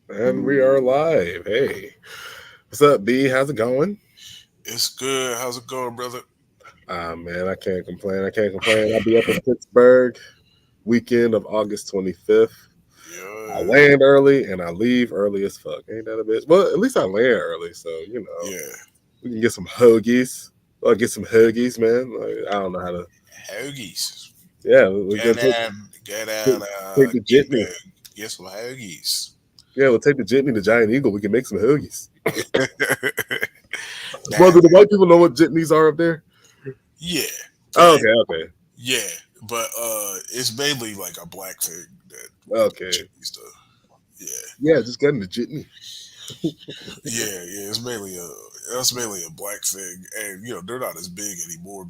And we are live. Hey, what's up, B? How's it going? It's good. How's it going, brother? Ah, man, I can't complain. I can't complain. I'll be up in Pittsburgh weekend of August 25th. I Yeah, land early and I leave early as fuck. Ain't that a bitch? Well, at least I land early, so yeah. we can get some hoagies. Or get some hoagies, man. Like, I don't know how to. Hoagies. Yeah, we Go go down, go take, down, take the jitney. Edinburgh. Get some hoagies. Yeah, we'll take the jitney to Giant Eagle. We can make some hoagies. Well, Nah, do the white people know what jitneys are up there? yeah, Oh, but okay, okay, yeah, but it's mainly like a black thing that okay. jitney stuff. Yeah, Yeah, just getting the jitney. yeah. It's mainly a black thing, and they're not as big anymore.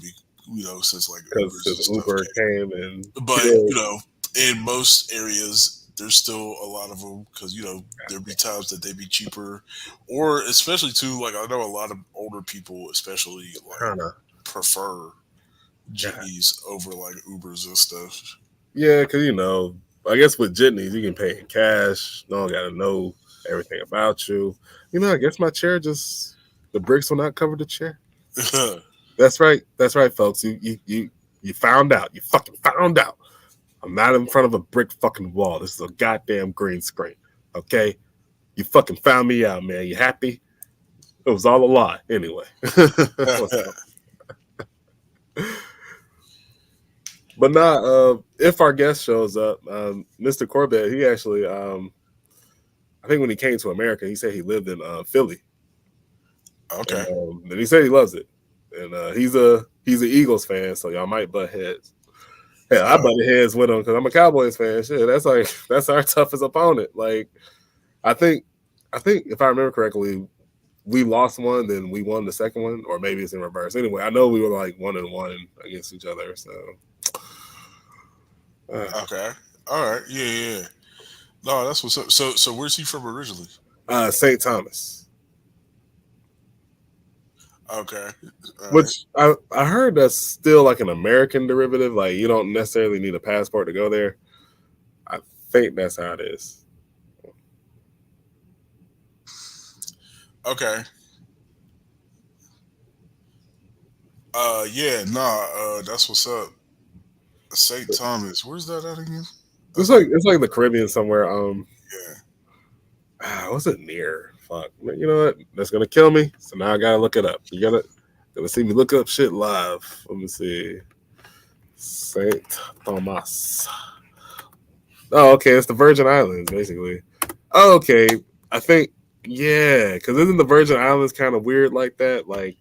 Since like Ubers Because and stuff Uber came. came and But killed. in most areas there's still a lot of them because there'd be times that they'd be cheaper, or especially too, like I know a lot of older people especially like Kind of. prefer Yeah, jitneys over like Ubers and stuff. yeah, because I guess with jitneys you can pay in cash. No one got to know everything about you. I guess my chair just the bricks will not cover the chair. That's right. That's right, folks. You found out. You fucking found out. I'm not in front of a brick fucking wall. This is a goddamn green screen. Okay, you fucking found me out, man. You happy? It was all a lie. Anyway, what's up? But not if our guest shows up, Mr. Corbett, he actually I think when he came to America, he said he lived in Philly. Okay. And he said he loves it. And he's an Eagles fan, so y'all might butt heads. Hell, I Uh, butted heads with him because I'm a Cowboys fan. Shit, that's like that's our toughest opponent. Like I think I think if I remember correctly, we lost one, then we won the second one, or maybe it's in reverse. Anyway, I know we were like 1-1 against each other. So uh, okay. All right. Yeah, yeah, yeah. No, that's what's up. So where's he from originally? St. Thomas. Okay. All right. Which I heard that's still like an American derivative. Like you don't necessarily need a passport to go there. I think that's how it is. Okay. Yeah, nah, that's what's up. St. Thomas. Where's that at again? It's That's like like, it's like the Caribbean somewhere. yeah. What's it near? Fuck. You know what? That's gonna kill me. So now I gotta look it up. You gotta see me look up shit live. Let me see. Saint Thomas. Oh, okay. It's the Virgin Islands, basically. Oh, okay. I think yeah, because isn't the Virgin Islands kind of weird like that? Like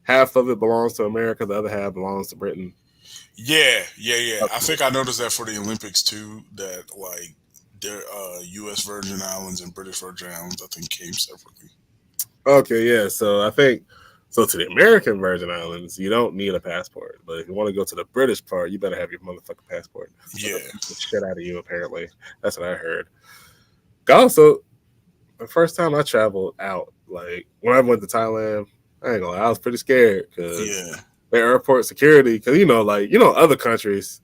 half of it belongs to America, the other half belongs to Britain. Yeah, yeah, yeah. I Okay. think I noticed that for the Olympics too, that like their US Virgin Islands and British Virgin Islands I think came separately. Okay, yeah. So I think so to the American Virgin Islands, you don't need a passport. But if you want to go to the British part, you better have your motherfucking passport. So they'll Yeah. beat the shit out of you, apparently. That's what I heard. Also, the first time I traveled out, like when I went to Thailand, I ain't gonna lie, I was pretty scared because Yeah. the airport security, because like other countries,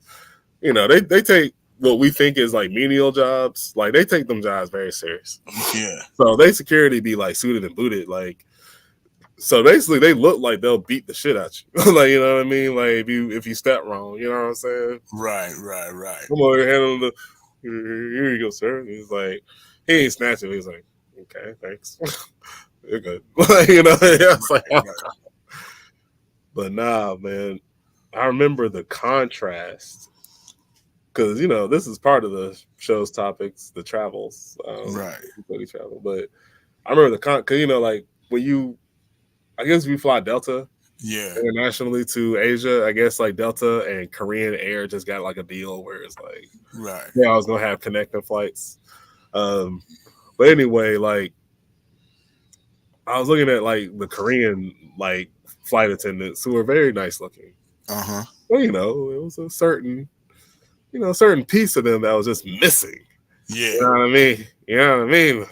they take what we think is like menial jobs, like they take them jobs very serious. Yeah. So they security be like suited and booted, like so basically they look like they'll beat the shit out you. Like you know what I mean? Like if you step wrong, you know what I'm saying? Right, right, right. Come on, handle the here you go, sir. And he's like he ain't snatching. He's like, okay, thanks. You're good. It's like, Right, right. but nah, man. I remember the contrast because this is part of the show's topics, the travels, Right. study travel. But I remember because like when I guess if you fly Delta Yeah. internationally to Asia, I guess like Delta and Korean Air just got like a deal where it's like, Right. yeah, I was gonna have connecting flights. Um, but anyway, like I was looking at like the Korean like flight attendants who were very nice looking. Uh-huh. Well, it was a certain piece of them that was just missing. You Yeah. know what I mean? You know what I mean?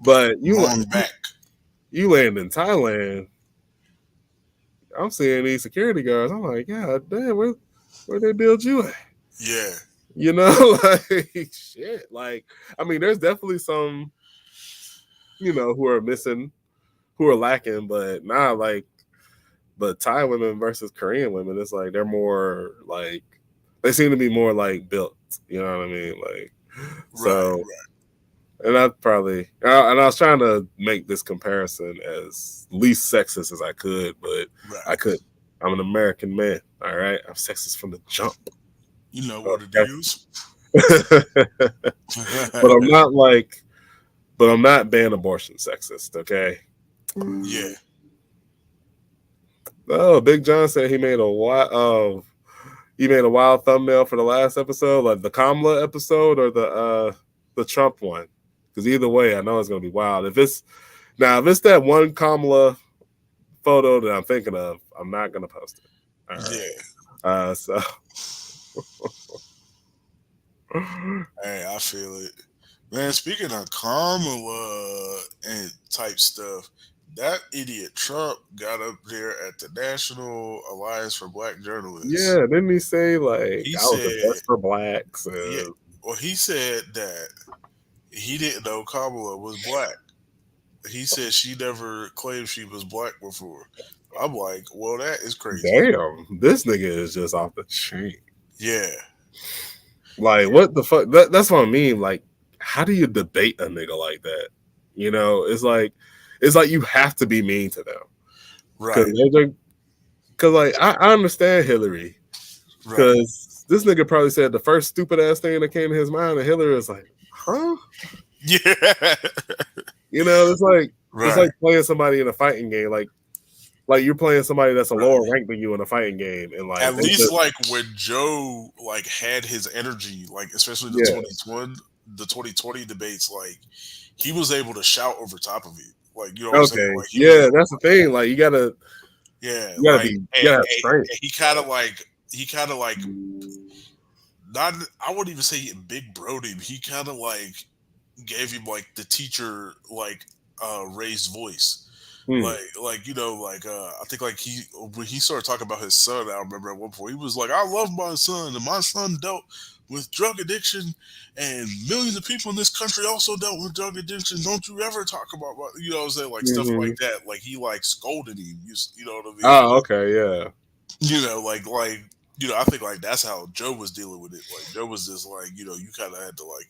But Long back. you land in Thailand, I'm seeing these security guards. I'm like, yeah, damn, where they build you at? Yeah. You know, like shit. Like, I mean, there's definitely some, who are missing, who are lacking, but nah, like, but Thai women versus Korean women, it's like they're more like they seem to be more like built. You know what I mean? Like, Right, so, and I probably, and I was trying to make this comparison as least sexist as I could, but I right. could. I'm an American man. All right, I'm sexist from the jump. You know what it Okay. is. But I'm not like, but I'm not ban abortion sexist. Okay. Yeah. Oh, Big John said he made a wild thumbnail for the last episode, like the Kamala episode or the Trump one. Because either way, I know it's gonna be wild. If it's that one Kamala photo that I'm thinking of, I'm not gonna post it. All right. Yeah. So Hey, I feel it. Man, speaking of Kamala and type stuff, that idiot Trump got up there at the National Alliance for Black Journalists. yeah, didn't he say like He I was the said, best for blacks? yeah, well, he said that he didn't know Kamala was black. He said she never claimed she was black before. I'm like, well, that is crazy. Damn, this nigga is just off the chain. Yeah, Like, yeah, what the fuck? That's what I mean. Like, how do you debate a nigga like that? It's like you have to be mean to them right, because like I understand Hillary right. because this nigga probably said the first stupid ass thing that came to his mind, and Hillary was like, huh? Yeah, It's like right, playing somebody in a fighting game, like you're playing somebody that's a lower right. rank than you in a fighting game, and like At they least just like when Joe like had his energy, like especially yeah. the 2020 debates, like he was able to shout over top of it. Like you know what I'm saying? Okay, Like he was yeah, able, that's the thing. Like yeah, like you gotta have strength. and he kind of like not I wouldn't even say he big broed him. He kind of like gave him like the teacher like raised voice. Hmm. Like I think like he when he started talking about his son, I remember at one point he was like, I love my son and my son dealt with drug addiction and millions of people in this country also dealt with drug addiction. Don't you ever talk about you know what I'm saying, like stuff Mm-hmm. like that. Like he like scolded him, you know what I mean? Oh, okay, yeah. You know, I think like that's how Joe was dealing with it. Like Joe was just like, you kind of had to like,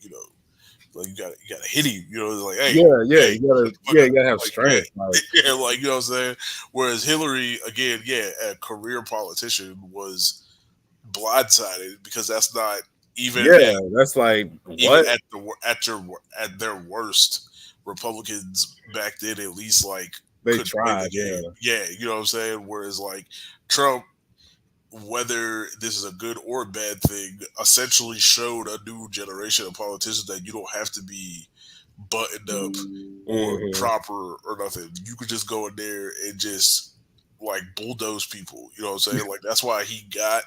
like you gotta hit him. You know, like hey, Yeah, yeah, hey, shut the fuck you up. gotta have Like strength. Like, yeah, like you know what I'm saying. Whereas Hillary, again, yeah, a career politician was blindsided because that's not even yeah, that's like even what at at their worst. Republicans back then at least like they could play the tried. game. Yeah. Yeah, you know what I'm saying. Whereas like Trump, whether this is a good or bad thing, essentially showed a new generation of politicians that you don't have to be buttoned up or Mm-hmm. proper or nothing. You could just go in there and just like bulldoze people. You know what I'm saying? Like that's why he got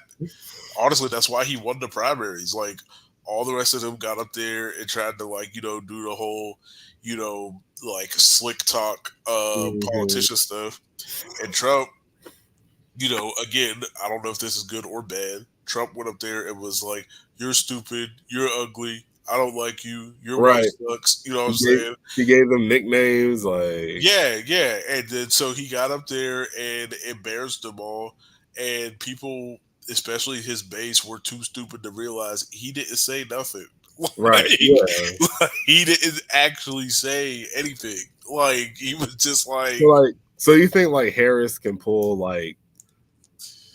honestly, that's why he won the primaries. Like all the rest of them got up there and tried to like, do the whole, like slick talk Mm-hmm. politician stuff. And Trump, again, I don't know if this is good or bad. Trump went up there and was like, "You're stupid. You're ugly. I don't like you. Your wife Right. sucks." You know what He I'm gave saying? he gave them nicknames. Like, Yeah, yeah. And then so he got up there and embarrassed them all, and people, especially his base, were too stupid to realize he didn't say nothing. right. Yeah. Like he didn't actually say anything. Like he was just So like, like, so you think like Harris can pull like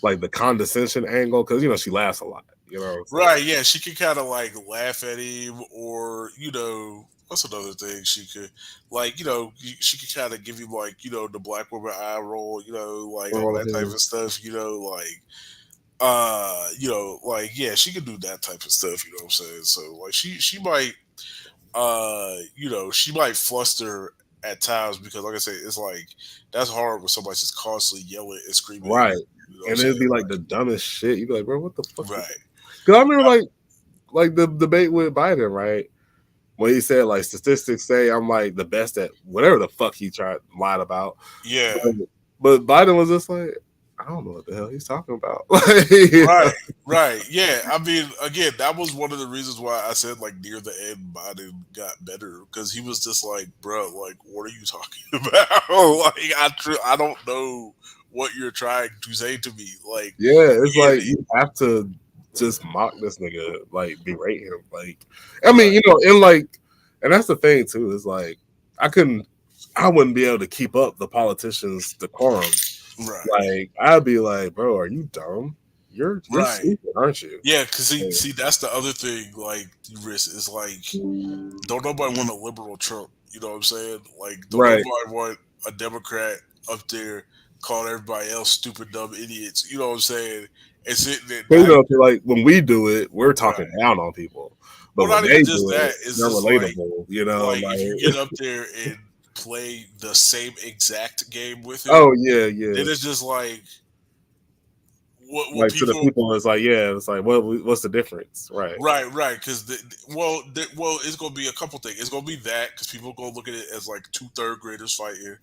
the condescension angle because she laughs a lot. You know what I'm saying? right, yeah, she could kind of like laugh at him, or what's another thing she could like, she could kind of give him like, the black woman eye roll, like all that type Mhm. of stuff, like like yeah, she could do that type of stuff, you know what I'm saying? So like she might she might fluster at times because like I said, it's like that's hard when somebody's just constantly yelling and screaming at Right. you. You know what I'm And saying? it'd be like the dumbest shit. You'd be like, bro, what the fuck? Right. Because I remember like the debate with Biden, right? When he said like statistics say I'm like the best at whatever the fuck he tried lied about. Yeah. But Biden was just like, I don't know what the hell he's talking about. Like, you Right, know? right. Yeah. I mean, again, that was one of the reasons why I said like near the end Biden got better because he was just like, bro, like, what are you talking about? Like, I don't know what you're trying to say to me. Like, Yeah, it's again, like you have to just mock this nigga, like berate him. Like, I mean, right, you know, and like, and that's the thing too. Is like, I couldn't, I wouldn't be able to keep up the politicians' decorum. right, Like, I'd be like, bro, are you dumb? You're right. stupid, aren't you? Yeah, because Like, see, that's the other thing. Like, risk is like, don't nobody want a liberal Trump. You know what I'm saying? Like, don't right. nobody want a Democrat up there calling everybody else stupid, dumb idiots. You know what I'm saying? And sitting there But, you now, know, like when we do it, we're talking right? down on people. But Well, when not even they just do that. it, It's they're just like, relatable. You know, if you get like, up there and play the same exact game with him, oh yeah, yeah. then it's just like what Like to the people. people, it's like, yeah, it's like, what's the difference, right? Right, right. Because well, it's gonna be a couple things. It's gonna be that because people gonna look at it as like two third graders fighting.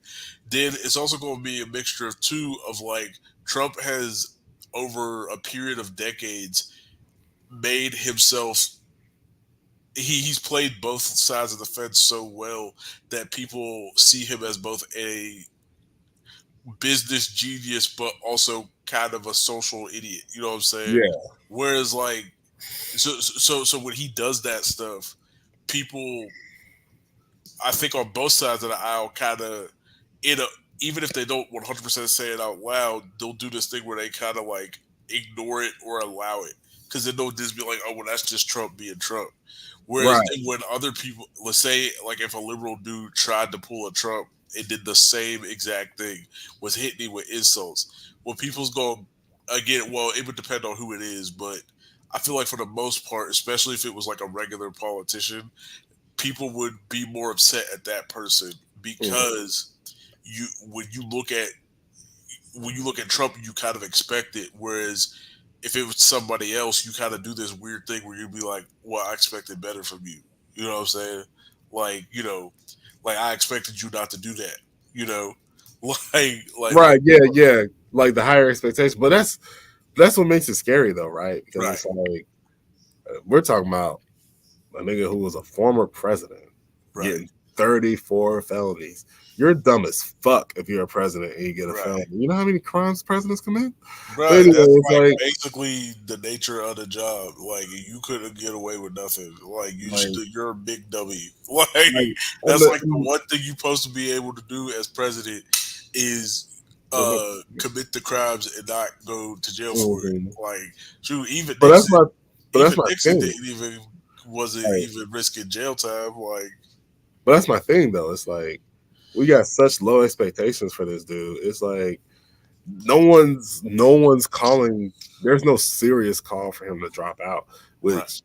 Then it's also gonna be a mixture of two of like Trump has over a period of decades made himself. He's played both sides of the fence so well that people see him as both a business genius, but also kind of a social idiot. You know what I'm saying? Yeah, Whereas like so when he does that stuff, people I think on both sides of the aisle kind of in a even if they don't 100% say it out loud, they'll do this thing where they kind of like ignore it or allow it because then they'll just be like, oh well, that's just Trump being Trump. Whereas right. then when other people, let's say like if a liberal dude tried to pull a Trump and did the same exact thing, was hitting me with insults, when people's going again, well, it would depend on who it is, but I feel like for the most part, especially if it was like a regular politician, people would be more upset at that person Mhm. because you when you look at Trump, you kind of expect it. Whereas if it was somebody else, you kind of do this weird thing where you'd be like, "Well, I expected better from you." You know what I'm saying? Like like I expected you not to do that. You know, like Right. Yeah, yeah. Like the higher expectation, but that's what makes it scary, though, right? Because right, it's like we're talking about a nigga who was a former president right, getting 34 felonies. You're dumb as fuck if you're a president and you get a right. felony. You know how many crimes presidents commit? But Bruh, anyway, that's it's like like, basically the nature of the job. Like you couldn't get away with nothing. Like like, you're a big dummy. Like like, and that's like the the, one thing you're supposed to be able to do as president is commit the crimes and not go to jail for it. mhm. Like shoot, But that's my Nixon thing. didn't even wasn't Like, even risking jail time. Like but that's my thing though. It's like we got such low expectations for this dude. It's like no one's calling. There's no serious call for him to drop out. right, Which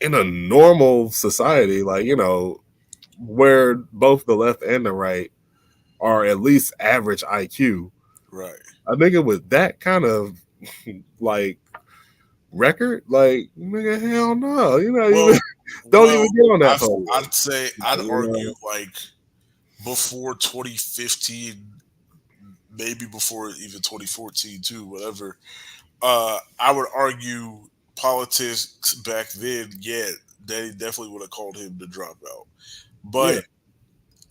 in a normal society, like where both the left and the right are at least average IQ, right. I think it with that kind of like record, like nigga, hell no, even Well, don't even well, get on that podium. I'd say I'd You argue know, like before 2015, maybe before even 2014 too, whatever. I would argue politics back then, yeah, they definitely would have called him to drop out. yeah, But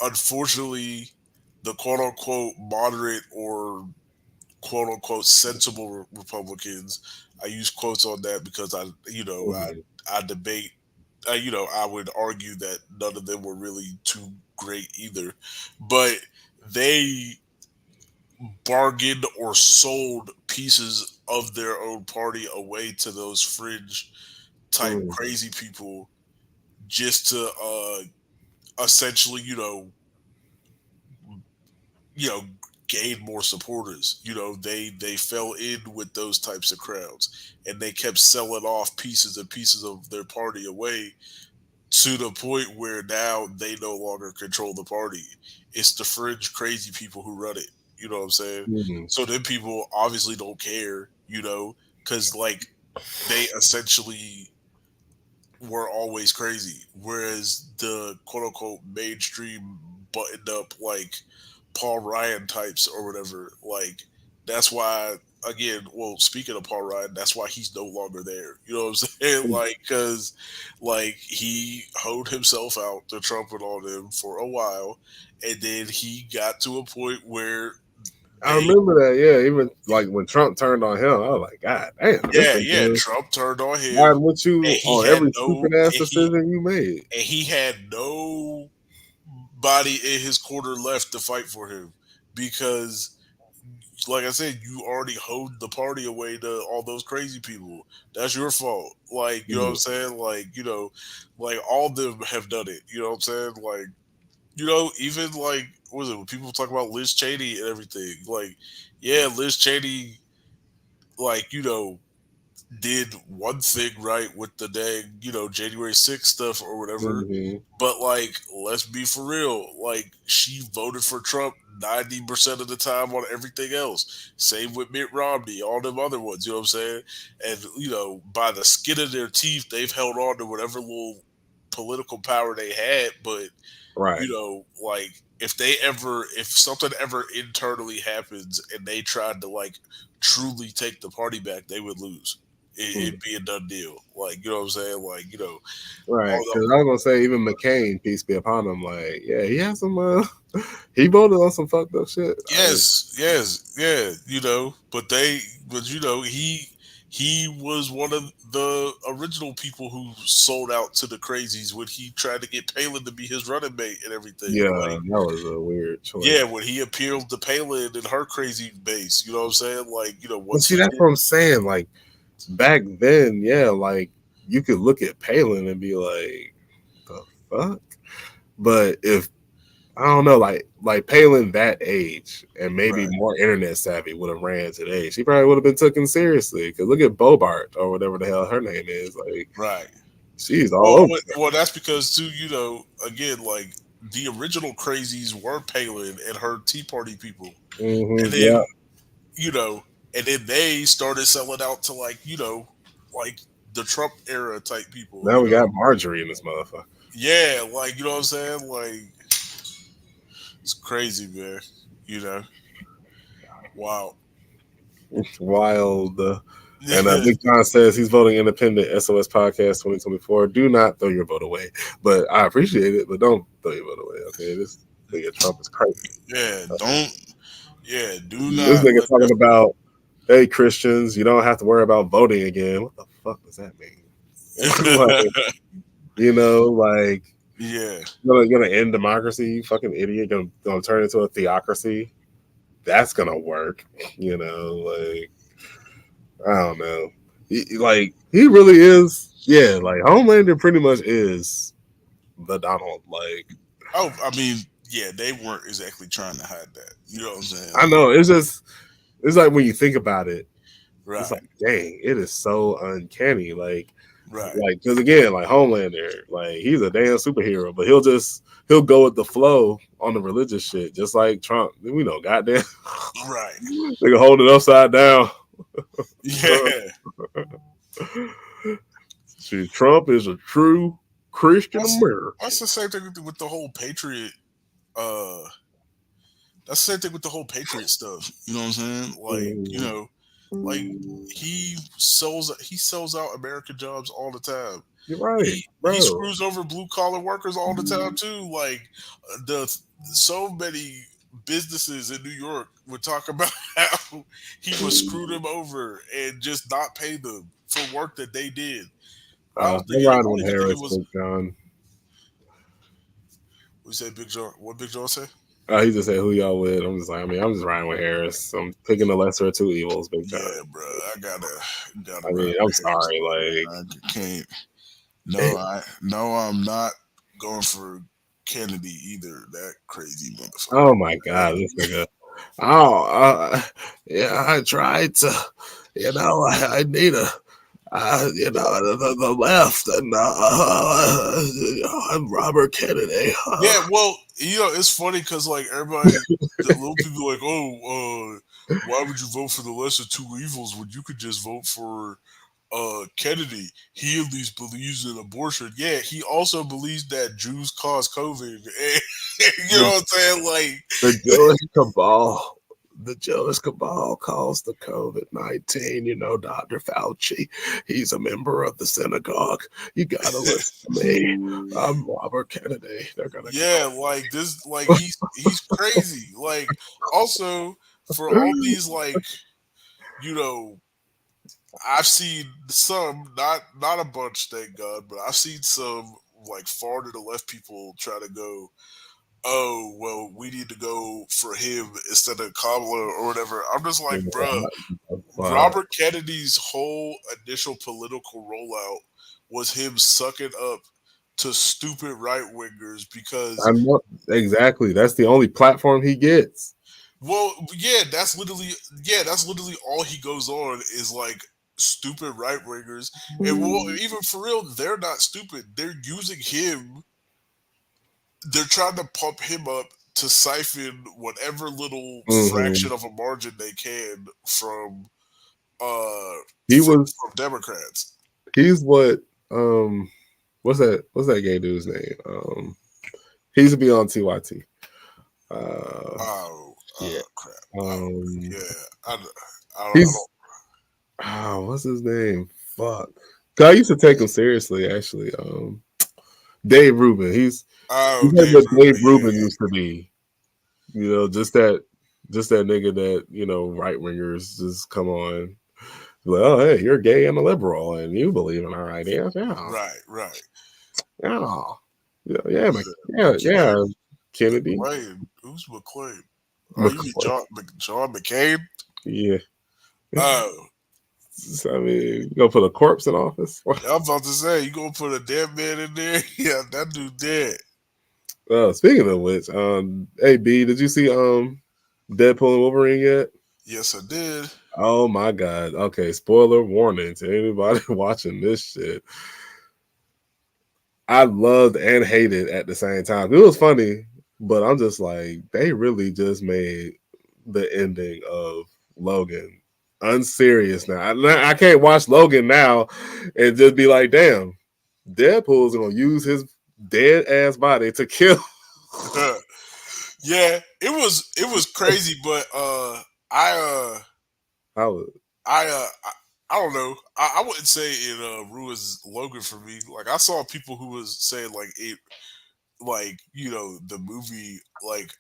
unfortunately, the quote unquote moderate or quote unquote sensible Republicans, I use quotes on that because mhm, I debate. I would argue that none of them were really too great either, but they bargained or sold pieces of their own party away to those fringe type mhm, crazy people just to essentially you know gain more supporters. They fell in with those types of crowds and they kept selling off pieces and pieces of their party away to the point where now they no longer control the party. It's the fringe crazy people who run it. You know what I'm saying? mhm, So then people obviously don't care, because like they essentially were always crazy. Whereas the quote unquote mainstream buttoned up like Paul Ryan types or whatever, like that's why, again, well, speaking of Paul Ryan, that's why he's no longer there. You know what I'm saying? Like, because like he hoed himself out to Trump and all them for a while, and then he got to a point where I they, remember that. Yeah, even like when Trump turned on him, I was like, God damn, this yeah, yeah, nigga Trump turned on him, riding with and you he on had every no, stupid ass decision you made. and he had no body in his corner left to fight for him because, like I said, you already hoed the party away to all those crazy people. That's your fault. Like, you know what I'm Mhm. saying? Like, like all of them have done it. You know what I'm saying? Like, even like, what was it when people talk about Liz Cheney and everything? Like, yeah, Liz Cheney, like, did one thing right with the dang, January 6th stuff or whatever. Mhm. But like, let's be for real. Like, she voted for Trump 90% of the time on everything else. Same with Mitt Romney, all them other ones, you know what I'm saying? And by the skin of their teeth, they've held on to whatever little political power they had, but Right. like if something ever internally happens and they tried to like truly take the party back, they would lose. Mhm. It'd be a done deal. Like, you know what I'm saying? Like, Right. all the, Because I was gonna say even McCain, peace be upon him. Like, yeah, he has some. He voted on some fucked up shit. I mean, yes, yes, yeah, but he was one of the original people who sold out to the crazies when he tried to get Palin to be his running mate and everything. yeah, Like, that was a weird choice. yeah, when he appealed to Palin and her crazy base, you know what I'm saying? Like, But once see, he that's did, what I'm saying. Like back then, yeah, like you could look at Palin and be like, the fuck. But if I don't know, like Palin that age and maybe right, more internet savvy would have ran today. She probably would have been taken seriously. Because look at Bobart or whatever the hell her name is. Like right. she's all Well, over. well, that's because too, again, like the original crazies were Palin and her Tea Party people, and Yeah. then you know, and then they started selling out to like like the Trump era type people, Now we got Marjorie in this motherfucker. yeah, like you know what I'm saying, like it's crazy, man, you know, wow. Wild. And Big John says he's voting independent. SOS Podcast 2024. Do not throw your vote away. But I appreciate it, but don't throw your vote away. Okay, this nigga Trump is crazy. Yeah, don't. Yeah, do This not nigga let talking that. about, hey Christians, you don't have to worry about voting again. What the fuck does that mean? Like, like Yeah, you're gonna end democracy, you fucking idiot. Gonna turn into a theocracy. That's gonna work. Like I don't know. Like he really is. Yeah, like Homelander pretty much is the Donald. Like oh, I mean, yeah, they weren't exactly trying to hide that. You know what I'm saying? I Like, know it's like when you think about it, it's right, like dang, it is so uncanny. right, Like because again, like Homelander, like he's a damn superhero, but he'll go with the flow on the religious shit, just like Trump. We know, goddamn, right. they can hold it upside down. Yeah, See, Trump is a true Christian that's American. that's the same thing with the whole Patriot. Uh, that's the same thing with the whole Patriot stuff. You know what I'm saying? Like, Mhm. like he sells out American jobs all the time. You're right, He bro. screws over blue collar workers all the time too. Like the so many businesses in New York would talk about how he would screw them over and just not pay them for work that they did. I don't think I'm I riding don't with even think it Harris, was. Big John. We say Big John. What Big John say? He just said, "Who y'all with?" I'm just like, I mean, I'm just riding with Harris. I'm picking the lesser of two evils, Big John. Yeah, bro. I gotta I mean, ride I'm with Harris. sorry, like, I can't. No, I'm not going for Kennedy either. That crazy oh motherfucker. my god, this nigga. Oh, yeah, I tried to, I need the left, and I'm Robert Kennedy. Yeah, well, it's funny because like everybody, the little people like, oh, why would you vote for the lesser two evils when you could just vote for Kennedy? He at least believes in abortion. Yeah, he also believes that Jews cause COVID. And, you know the, what I'm saying? Like, the Jewish cabal. the Jewish cabal caused the COVID-19. You know, Dr. Fauci, he's a member of the synagogue. You gotta listen to me. I'm Robert Kennedy. They're gonna Yeah, kill like this, like he's crazy. Like also for all me. these like you know I've seen some, not a bunch, thank God, but I've seen some like far to the left people try to go, oh well, we need to go for him instead of Kamala or whatever. I'm just like, bruh, But Robert Kennedy's whole initial political rollout was him sucking up to stupid right wingers because, I know exactly. That's the only platform he gets. well, that's literally all he goes on is like stupid right wingers, and well, even for real, they're not stupid. They're using him. They're trying to pump him up to siphon whatever little Mhm. fraction of a margin they can from uh He was. from Democrats. He's what. What's that? What's that gay dude's name? He used to be on TYT. Uh, Oh, yeah. crap. Oh, Um, yeah. I, I he's. don't. What's his name? Fuck. I used to take him seriously. Actually, Dave Rubin. Oh, He's like Dave what Dave Rubin. Rubin Yeah, used to be. You know, just that nigga that right wingers just come on. Like, oh, hey, you're gay and a liberal, and you believe in our ideas. Yeah, right, right. yeah, yeah, yeah, McCain, yeah. Kennedy. McClain. Who's McClain? Oh, you mean McClay. John McCain? Yeah. Oh, I mean, you gonna put a corpse in office? I'm about to say you gonna put a dead man in there? Yeah, that dude dead. Speaking of which, hey B, did you see Deadpool and Wolverine yet? Yes, I did. Oh my god. Okay, spoiler warning to anybody watching this shit. I loved and hated at the same time. It was funny, but I'm just like, they really just made the ending of Logan unserious now. I can't watch Logan now and just be like, damn, Deadpool's gonna use his dead ass body to kill. Yeah, it was crazy, but I uh I was, I I don't know. I wouldn't say it ruins Logan for me. Like I saw people who was saying like it, like the movie like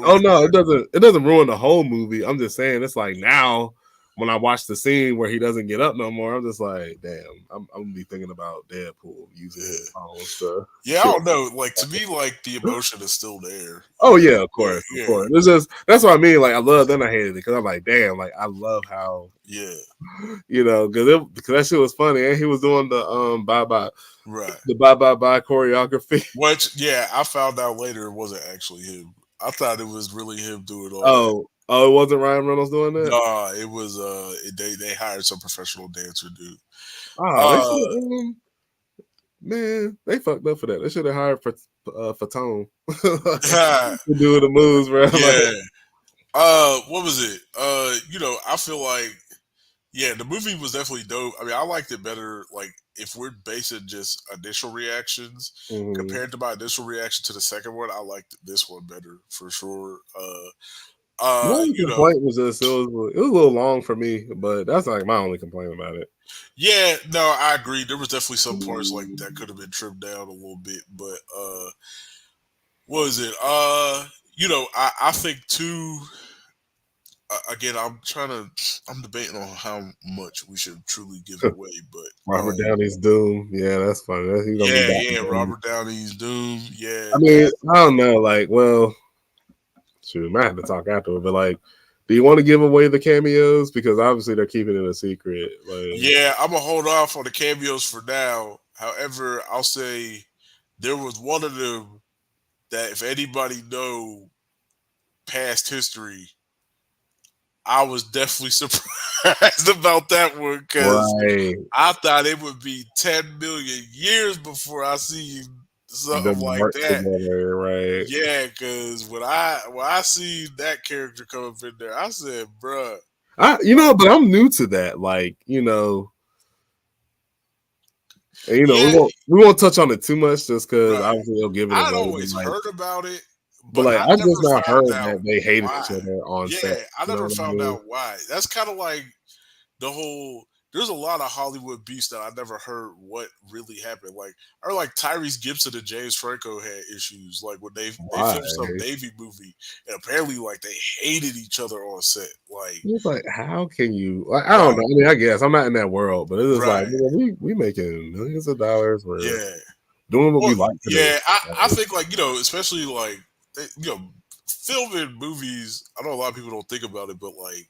oh ruined. no, it doesn't ruin the whole movie. I'm just saying it's like now when I watch the scene where he doesn't get up no more, I'm just like, damn, I'm gonna be thinking about Deadpool using his Yeah, powers to yeah. I kill. don't know. Like to me, like the emotion is still there. Oh yeah, of Yeah, course, of yeah, course. It's just that's what I mean. Like I love, then I hated it because I'm like, damn, like I love how yeah. because that shit was funny, and he was doing Right. the bye choreography. Which, yeah, I found out later it wasn't actually him. I thought it was really him doing all that. Oh, it wasn't Ryan Reynolds doing that. Nah, it was they hired some professional dancer dude. They Uh should man, they fucked up for that. They should have hired for Tone like, to do the moves, bro. Like, yeah. What was it? I feel like yeah, the movie was definitely dope. I mean, I liked it better like if we're basing just initial reactions mhm. compared to my initial reaction to the second one, I liked this one better for sure. My only You know, complaint was just it was a little long for me, but that's like my only complaint about it. yeah, no, I agree. There was definitely some parts like that could have been trimmed down a little bit, but what was it? I think too. Again, I'm debating on how much we should truly give away, but Robert Downey's Doom, yeah, that's funny. He's gonna be yeah, back yeah, again. Robert Downey's Doom, yeah, I mean, that, I don't know, like, well, shoot, I might have to talk afterward, but like, do you want to give away the cameos? Because obviously they're keeping it a secret. Like, yeah. I'm gonna hold off on the cameos for now. However, I'll say there was one of them that if anybody know past history, I was definitely surprised about that one because right, I thought it would be 10 million years before I see something them like work that. together, right? Yeah, because when I see that character come up in there, I said, "Bruh, But I'm new to that. Like, and, yeah, we won't touch on it too much just because right." obviously they'll give it I'd away. always But like, heard about it, But but like, I I never just not found heard out that they hated why. each other on set. Yeah, I You know never what I found mean? out why. That's kind of like the whole. There's a lot of Hollywood beefs that I never heard what really happened. Like, or like Tyrese Gibson and James Franco had issues, like when they Why? filmed some Navy movie, and apparently like they hated each other on set. Like, It's like, how can you? Like, I don't right, know. I mean, I guess I'm not in that world, but it's just like, right, you know, we making millions of dollars. We're yeah. doing what we Well, like to do. yeah, I Like, think like especially like filming movies. I know a lot of people don't think about it, but like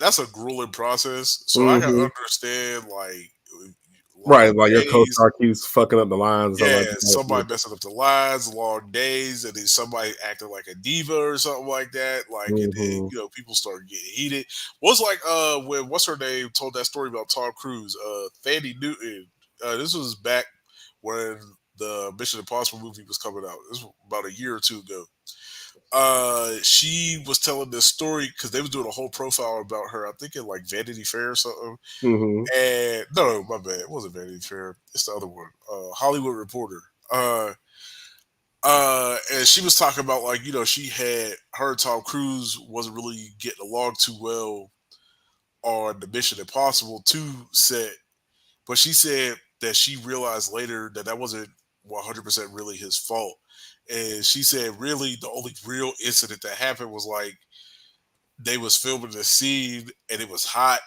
that's a grueling process. So I can mhm. understand like long Right, like your days. co-star keeps fucking up the lines and stuff Yeah, like that. somebody messing up the lines, long days, and then somebody acting like a diva or something like that. Like, and then Mhm, people start getting heated. Was like when what's her name told that story about Tom Cruise, Fanny Newton. This was back when the Mission Impossible movie was coming out. This was about a year or two ago. She was telling this story because they was doing a whole profile about her. I think in like Vanity Fair or something. mhm, And no, my bad. It wasn't Vanity Fair. It's the other one. Hollywood Reporter. And she was talking about like she had her and Tom Cruise wasn't really getting along too well on the Mission Impossible 2 set, but she said that she realized later that that wasn't 100% really his fault. And she said really the only real incident that happened was like they was filming the scene and it was hot,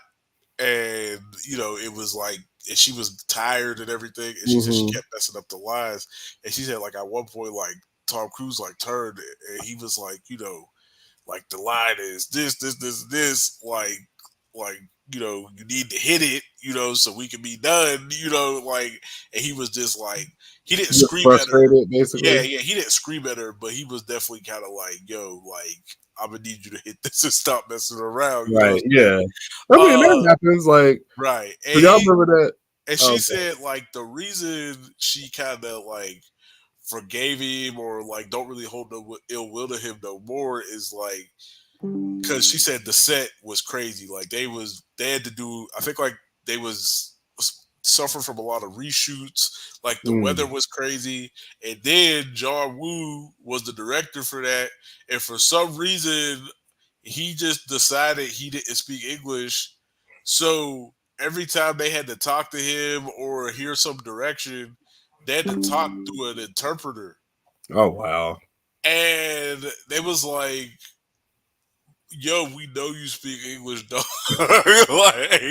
and it was like, and she was tired and everything, and she said she mhm. kept messing up the lines, and she said like at one point like Tom Cruise like turned and he was like, like the line is this, like you need to hit it, so we can be done, like, and he was just like, he didn't Just scream at her. frustrated, Yeah, basically. yeah, he didn't scream at her, but he was definitely kind of like, yo, like, I'm gonna need you to hit this and stop messing around, you know what Right, I'm saying? yeah. I mean, that happens, like, Right. so y'all remember that. And Oh, she said like the reason she kind of like forgave him or like don't really hold no ill will to him no more is like because she said the set was crazy. Like they had to do. I think like they was suffering from a lot of reshoots. Like the weather mm, was crazy, and then John Woo was the director for that, and for some reason he just decided he didn't speak English. So every time they had to talk to him or hear some direction, they had to talk through an interpreter. oh, wow. And they was like, yo, we know you speak English, dog. like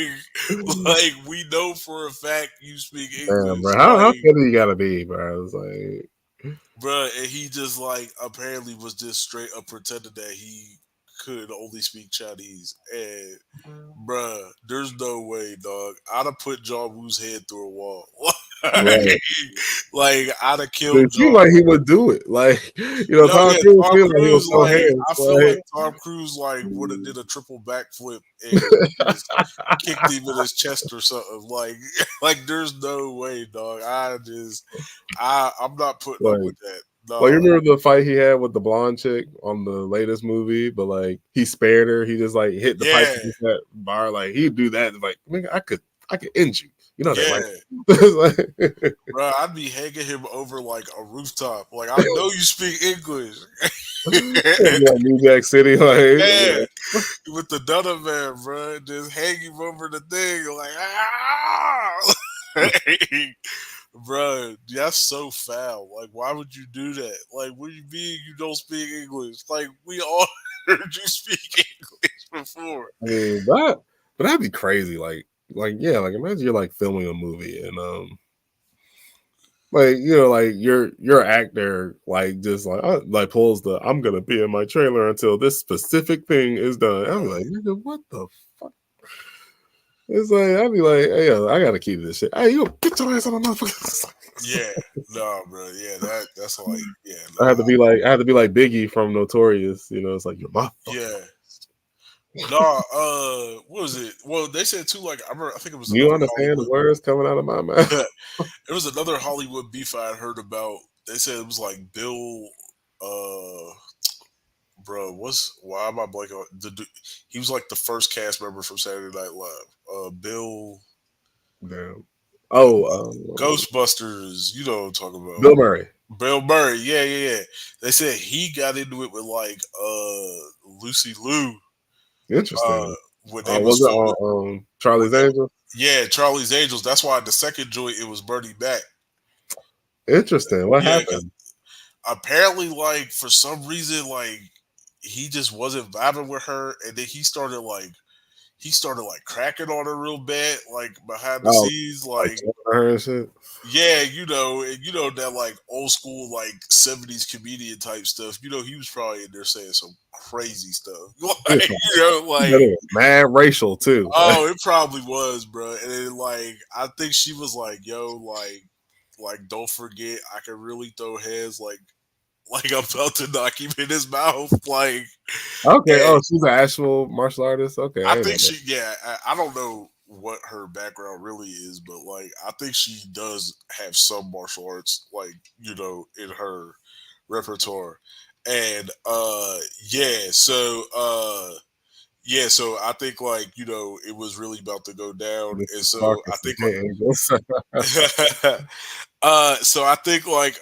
we know for a fact you speak Damn, English. bro. How Like, petty you gotta be, bro? It's like, bruh, and he just like apparently was just straight up pretending that he could only speak Chinese. And bruh, there's no way, dog. I'd have put John Woo's head through a wall. right. like I'd have killed It seemed John like he Woo. would do it. Like, No, Tom yeah, Cruise Tom seemed like he was Cruise. so Like hands. I feel like Like, Tom Cruise like would have did a triple backflip and just kicked him in his chest or something. Like, like there's no way, dog. I'm not putting up like, with that. like, you Nah. remember the fight he had with the blonde chick on the latest movie? But like, he spared her. He just like hit the pipe Yeah, with that bar. Like, he'd do that. Like, nigga, I could end you. You know that, right? yeah, It's like, bro. I'd be hanging him over like a rooftop. Like I know you speak English. yeah, New Jack City. Yeah, Like, with the Dunner man, bro. Just hang him over the thing, like ah. Bro, that's so foul. Like, why would you do that? Like, what do you mean you don't speak English? Like, we all heard you speak English before. I mean, but that'd be crazy. Like, yeah, like imagine you're like filming a movie and like like your actor like just like pulls the I'm gonna be in my trailer until this specific thing is done. I'd be like, Right. nigga, what the fuck? It's like I'd be like, hey, yo, I gotta keep this shit. Hey, you get your ass on the motherfucker. Yeah. No, bro. Yeah, that's like, yeah, I had nah. to be like Biggie from Notorious. It's like you're my fucking. Yeah. Nah, what was it? Well, they said too, like, I think it was You another understand the Hollywood. words coming out of my mouth? It was another Hollywood beef I had heard about. They said it was like Bill, uh, bro, why am I blanking on he was like the first cast member from Saturday Night Live. Bill, Damn. uh, Oh, Ghostbusters. You know what I'm talking about. Bill Murray. Bill Murray, yeah. They said he got into it with like Lucy Liu uh Interesting. when they was Was it filming on when Charlie's they Angels? yeah, Charlie's Angels. That's why the second joint it was Bernie Mac. Interesting. What Yeah, because happened? apparently like for some reason like he just wasn't vibing with her and then he started like cracking on her real bad, like behind the Oh, scenes, like like talking to her and shit. yeah, and that like old school like '70s comedian type stuff. He was probably in there saying some crazy stuff, He like like was mad racial too. oh, it probably was, bro. And then, like I think she was like, "Yo, like don't forget, I can really throw heads, like I'm about to knock him in his mouth, like." Okay. And Oh, she's an actual martial artist. Okay, I I ain't know think that. I don't know what her background really is, but like I think she does have some martial arts, like in her repertoire. And so I think like it was really about to go down, Mr. and so I Marcus and think Kate Angels. like so I think like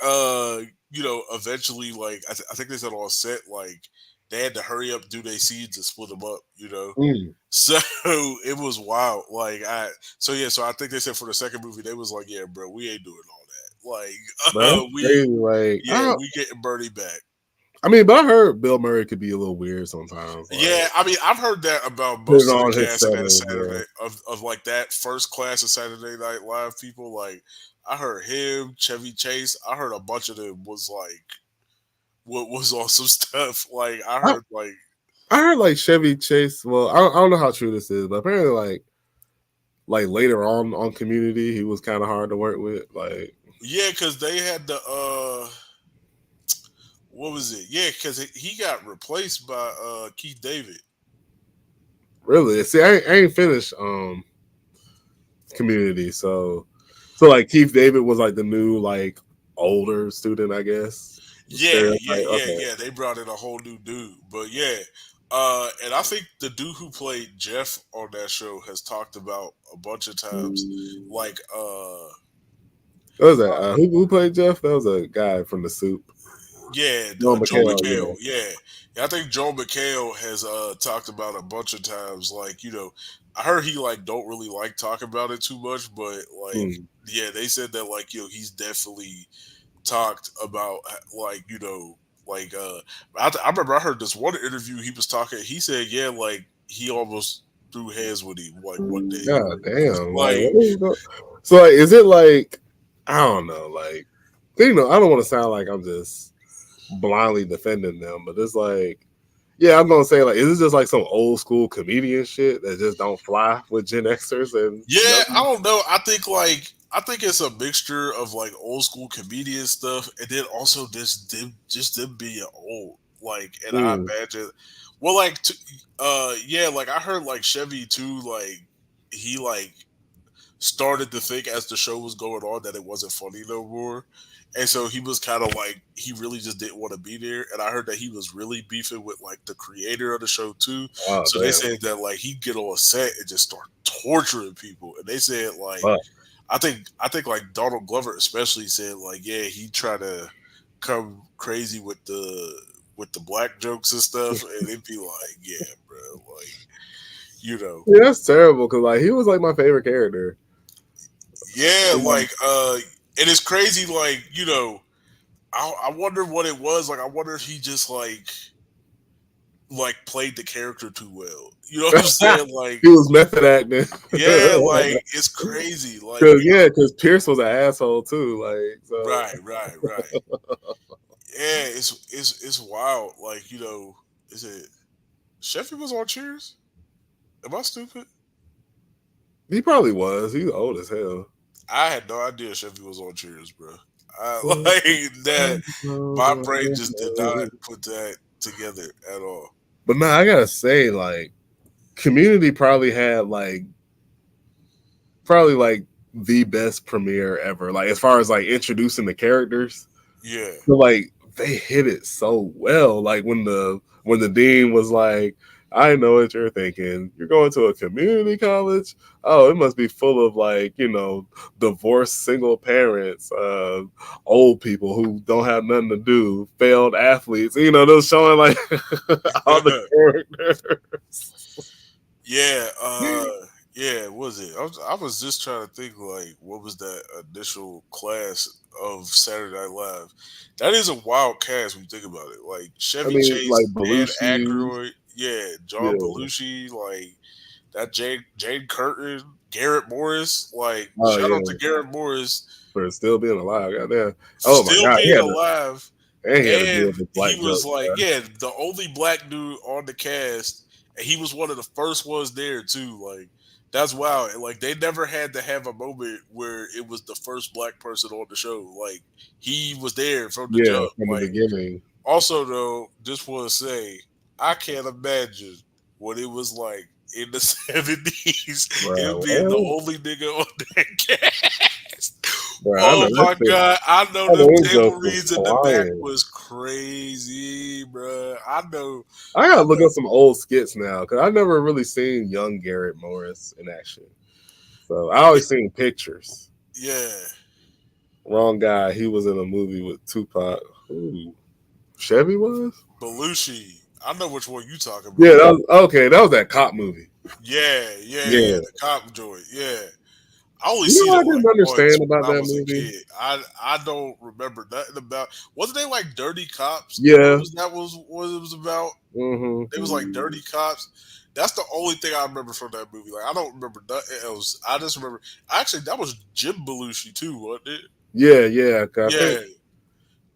eventually like I think they said on set like they had to hurry up do their scenes and split them up. Mm, So it was wild. So I think they said for the second movie they was like, yeah, bro, we ain't doing all that. Like, man, that's crazy. Like, we getting Bernie back. I mean, but I heard Bill Murray could be a little weird sometimes. Like, Yeah, I mean, I've heard that about putting most of the on his cast of that setting. Yeah. Saturday of like that first class of Saturday Night Live people. Like, I heard him, Chevy Chase. I heard a bunch of them was like, what was on some stuff. Like, I I, heard like, I heard like Chevy Chase. Well, I don't know how true this is, but apparently, like later on Community, he was kind of hard to work with. Like, yeah, because they had the what was it? Yeah, because he got replaced by Keith David. really, see, I ain't finished Community, so like Keith David was like the new like older student, I guess. Stereotype. Okay. Yeah. They brought in a whole new dude, but yeah, and I think the dude who played Jeff on that show has talked about a bunch of times, like, What was that? Who played Jeff? That was a guy from the Soup. yeah, Joe Joe McHale. McHale, Yeah. yeah. I think Joe McHale has talked about a bunch of times, like I heard he like don't really like talking about it too much, but like Hmm. yeah, they said that like he's definitely talked about like like I remember I heard this one interview he was talking he said yeah like he almost threw hands with him like one day God damn! Like, like what is so like, is it like I don't know, like I don't want to sound like I'm just blindly defending them, but it's like, yeah, I'm gonna say like, is this just like some old school comedian shit that just don't fly with Gen Xers and yeah I young? don't know I think it's a mixture of like old school comedian stuff and then also just them being old like and I Mm, imagine well like yeah like I heard like Chevy too like he like started to think as the show was going on that it wasn't funny no more. And so he was kind of like he really just didn't want to be there. And I heard that he was really beefing with like the creator of the show too. oh So they damn! said that like he'd get on set and just start torturing people. And they said like Fuck. I think like Donald Glover especially said like yeah he tried to come crazy with the black jokes and stuff. And it'd be like yeah bro like you know Yeah, that's terrible because like he was like my favorite character. yeah Yeah. like and it's crazy like I wonder what it was. Like, I wonder if he just like played the character too well. You know what I'm saying? Like, He was method acting. yeah, like it's crazy. Like, Cause yeah, cause Pierce was an asshole too. Like so, right. Yeah, it's wild. Like, is it Sheffy was on Cheers? Am I stupid? he probably was. He's old as hell. I had no idea Sheffy was on Cheers, bro. I like that. My brain just did not put that together at all. But no, I gotta say, like, Community probably like the best premiere ever. Like as far as like introducing the characters, Yeah. so, like they hit it so well. Like when the dean was like, I know what you're thinking. You're going to a community college. Oh, it must be full of like divorced single parents, old people who don't have nothing to do, failed athletes. They're showing like all the characters. Yeah, yeah, what was it? I was just trying to think like what was that initial class of Saturday Night Live? That is a wild cast when you think about it. Like I Chevy mean, like Chase, Dan Belushi. Aykroyd, yeah, John Yeah. Belushi, like that Jane Curtin, Garrett Morris, like Oh shout out yeah, to Garrett Morris for still being alive. Goddamn. for Oh my still god, being alive. he had to deal And with the he black was joke. like, yeah, the only black dude on the cast, and he was one of the first ones there too. Like, that's wild. And like, they never had to have a moment where it was the first black person on the show. Like, he was there from the Yeah, jump. from the Like, beginning. also though, just want to say, I can't imagine what it was like in the 70s. Him Bro, being the only nigga on that cast. bro, I know Oh that my shit. god, I know I know them his table jokes was reads in the back flying. was crazy, bruh. I know, I I gotta look know. up some old skits now because I've never really seen young Garrett Morris in action. So I Yeah, always seen pictures. yeah. Wrong guy. He was in a movie with Tupac. Who Chevy was? Belushi. I know which one you talking Yeah, about. that was okay. That was that cop movie. Yeah, yeah, yeah. Yeah. The cop joint. Yeah. I only You know seen what it I didn't like once understand when about I that was a movie? kid. I don't remember nothing about. Wasn't they like dirty cops? What Yeah. was that? Was what it was about? It was like Hmm. dirty cops. That's the only thing I remember from that movie. Like I don't remember nothing else. I just remember actually that was Jim Belushi too, wasn't it? Yeah, yeah. 'Cause I think Yeah,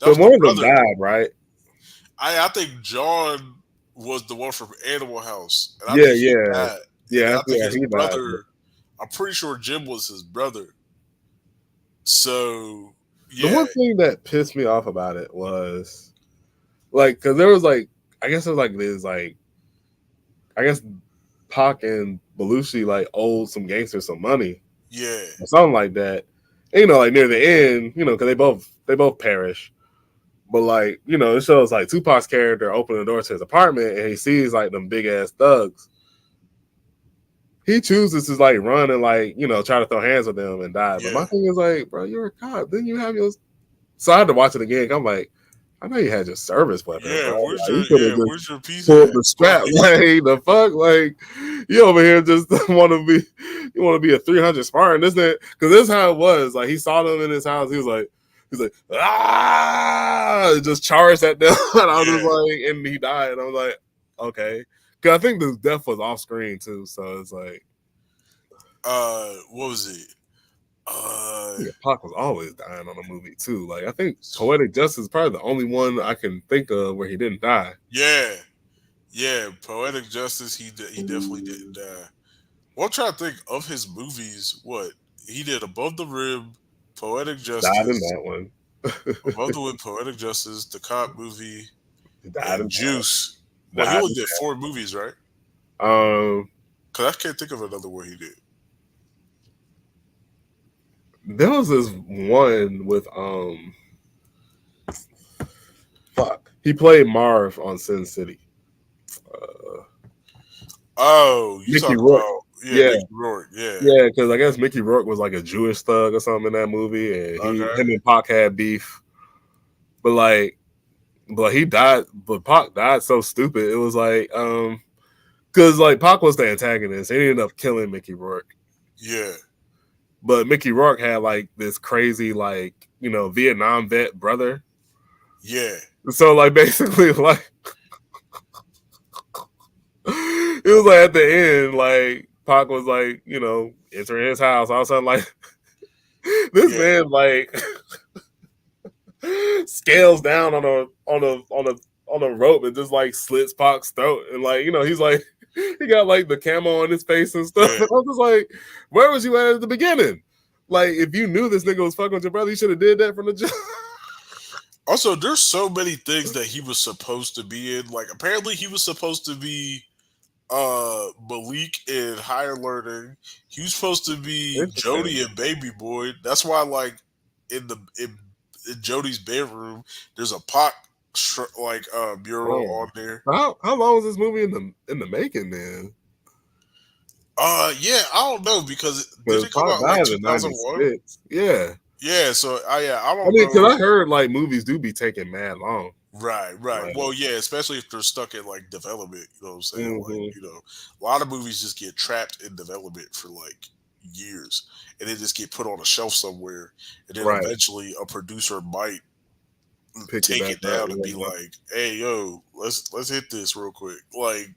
that because was the one of them brother. died, right? I think John was the one from Animal House, and I Yeah, think he yeah, died. And yeah. then I That's think yeah. his He died. brother. I'm pretty sure Jim was his brother. So The yeah, one thing that pissed me off about it was like because there was like I guess it was like this like I guess Pac and Belushi like owed some gangsters some money yeah, or something like that. And, like near the end, because they both perish. But like it shows like Tupac's character open the door to his apartment and he sees like them big ass thugs. He chooses to like run and like try to throw hands with them and die. But yeah, my thing is like, bro, you're a cop. Then you have your. So I had to watch it again. I'm like, I know you had your service weapon, yeah. bro. Like, you could have just Where's your piece pulled at? the strap. Like, Like the fuck, like you over here just you want to be a 300 Spartan, isn't it? Because this is how it was. Like he saw them in his house. He's like just charged at them. And I was just yeah. like, and he died. And I was like, okay, because I think the death was off screen too. So it's like, What was it? Uh, yeah, Pac was always dying on a movie too. Like I think Poetic Justice is probably the only one I can think of where he didn't die. yeah, yeah. Poetic Justice. He definitely didn't Died die. Well, I'm trying to think of his movies. What he did: Above the Rim, Poetic in Justice, that one. Above the Rim, Poetic Justice, the Cop movie, He died and in that. Juice. Well, he Died only in did 4 movies, right? that. Because I can't think of another one he did. There was this one with fuck. He played Marv on Sin City. Uh, Oh, you Mickey talk Rourke. about Yeah, Mickey Rourke, yeah. yeah, because I guess Mickey Rourke was like a Jewish thug or something in that movie, and Okay, him and Pac had beef. But he died. But Pac died so stupid. It was like because like Pac was the antagonist. He ended up killing Mickey Rourke. yeah, But Mickey Rourke had like this crazy like Vietnam vet brother. yeah, So like basically like it was like at the end like Pac was like entering his house. All of a sudden like this yeah, man like scales down on a rope and just like slits Pac's throat and like he's like he got like the camo on his face and stuff. yeah. And I was just like, where was you at the beginning? Like if you knew this nigga was fucking with your brother, you should have did that from the jump. Also, there's so many things that he was supposed to be in. Like, apparently, he was supposed to be Malik in Higher Learning. He was supposed to be Interesting. Jody and Baby Boy. That's why, like, in Jody's bedroom, there's a Pac mural Oh, on there. how long was this movie in the making then? Yeah, I don't know because did Because it come Pac out in like died in 2001? '96. Yeah, Yeah, so yeah, I I don't mean, because know. I heard like movies do be taking mad long. Right. Like, Well, yeah, especially if they're stuck in like development. You know what I'm saying? Like, hmm a lot of movies just get trapped in development for like years, and they just get put on a shelf somewhere, and then right, eventually a producer might pick it take back it up. down and be like, "Hey, yo, let's hit this real quick." Like,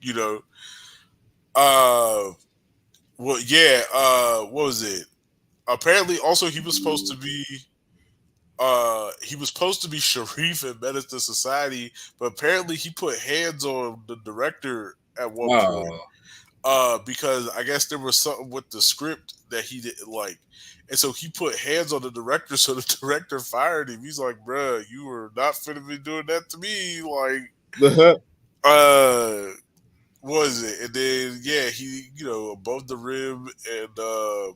uh, well, yeah, what was it? Apparently, also he was supposed to be Sharif in Menace to Society, but apparently he put hands on the director at one point. Oh, Because I guess there was something with the script that he didn't like. And so he put hands on the director, so the director fired him. He's like, bruh, you were not finna be doing that to me. Like, uh what is it? And then yeah, he, above the rim and uh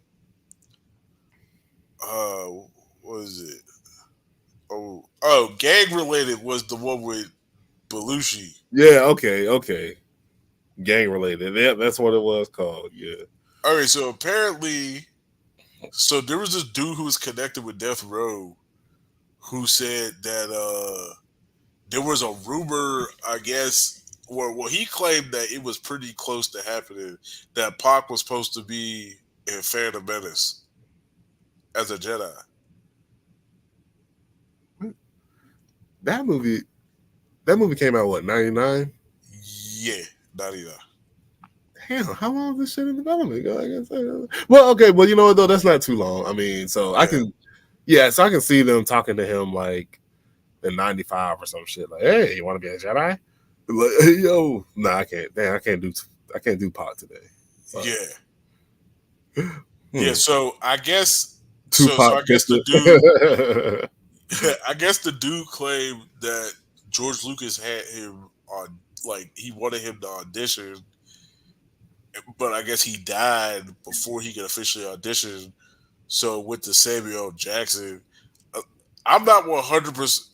what is it? Gang related was the one with Belushi. yeah. Okay, okay. Gang related. Yeah, that's what it was called. Yeah. All right, so apparently, so there was this dude who was connected with Death Row who said that there was a rumor, I guess, or well, he claimed that it was pretty close to happening that Pac was supposed to be in Phantom Menace as a Jedi. That movie. That movie came out what '99. Yeah, not either. Damn, how long is this shit in development? I guess, well, okay, well, you know what though, that's not too long. I mean, so I Yeah. can, yeah, so I can see them talking to him like in '95 or some shit. Like, hey, you want to be a Jedi? Like, hey, yo, nah, I can't. Damn, I can't do pot today. Sorry. Yeah. Yeah, Hmm. so I guess so Tupac I guess fits the dude it. I guess the dude claimed that George Lucas had him on, like he wanted him to audition, but I guess he died before he could officially audition. So with the Samuel L. Jackson, uh, I'm not 100%.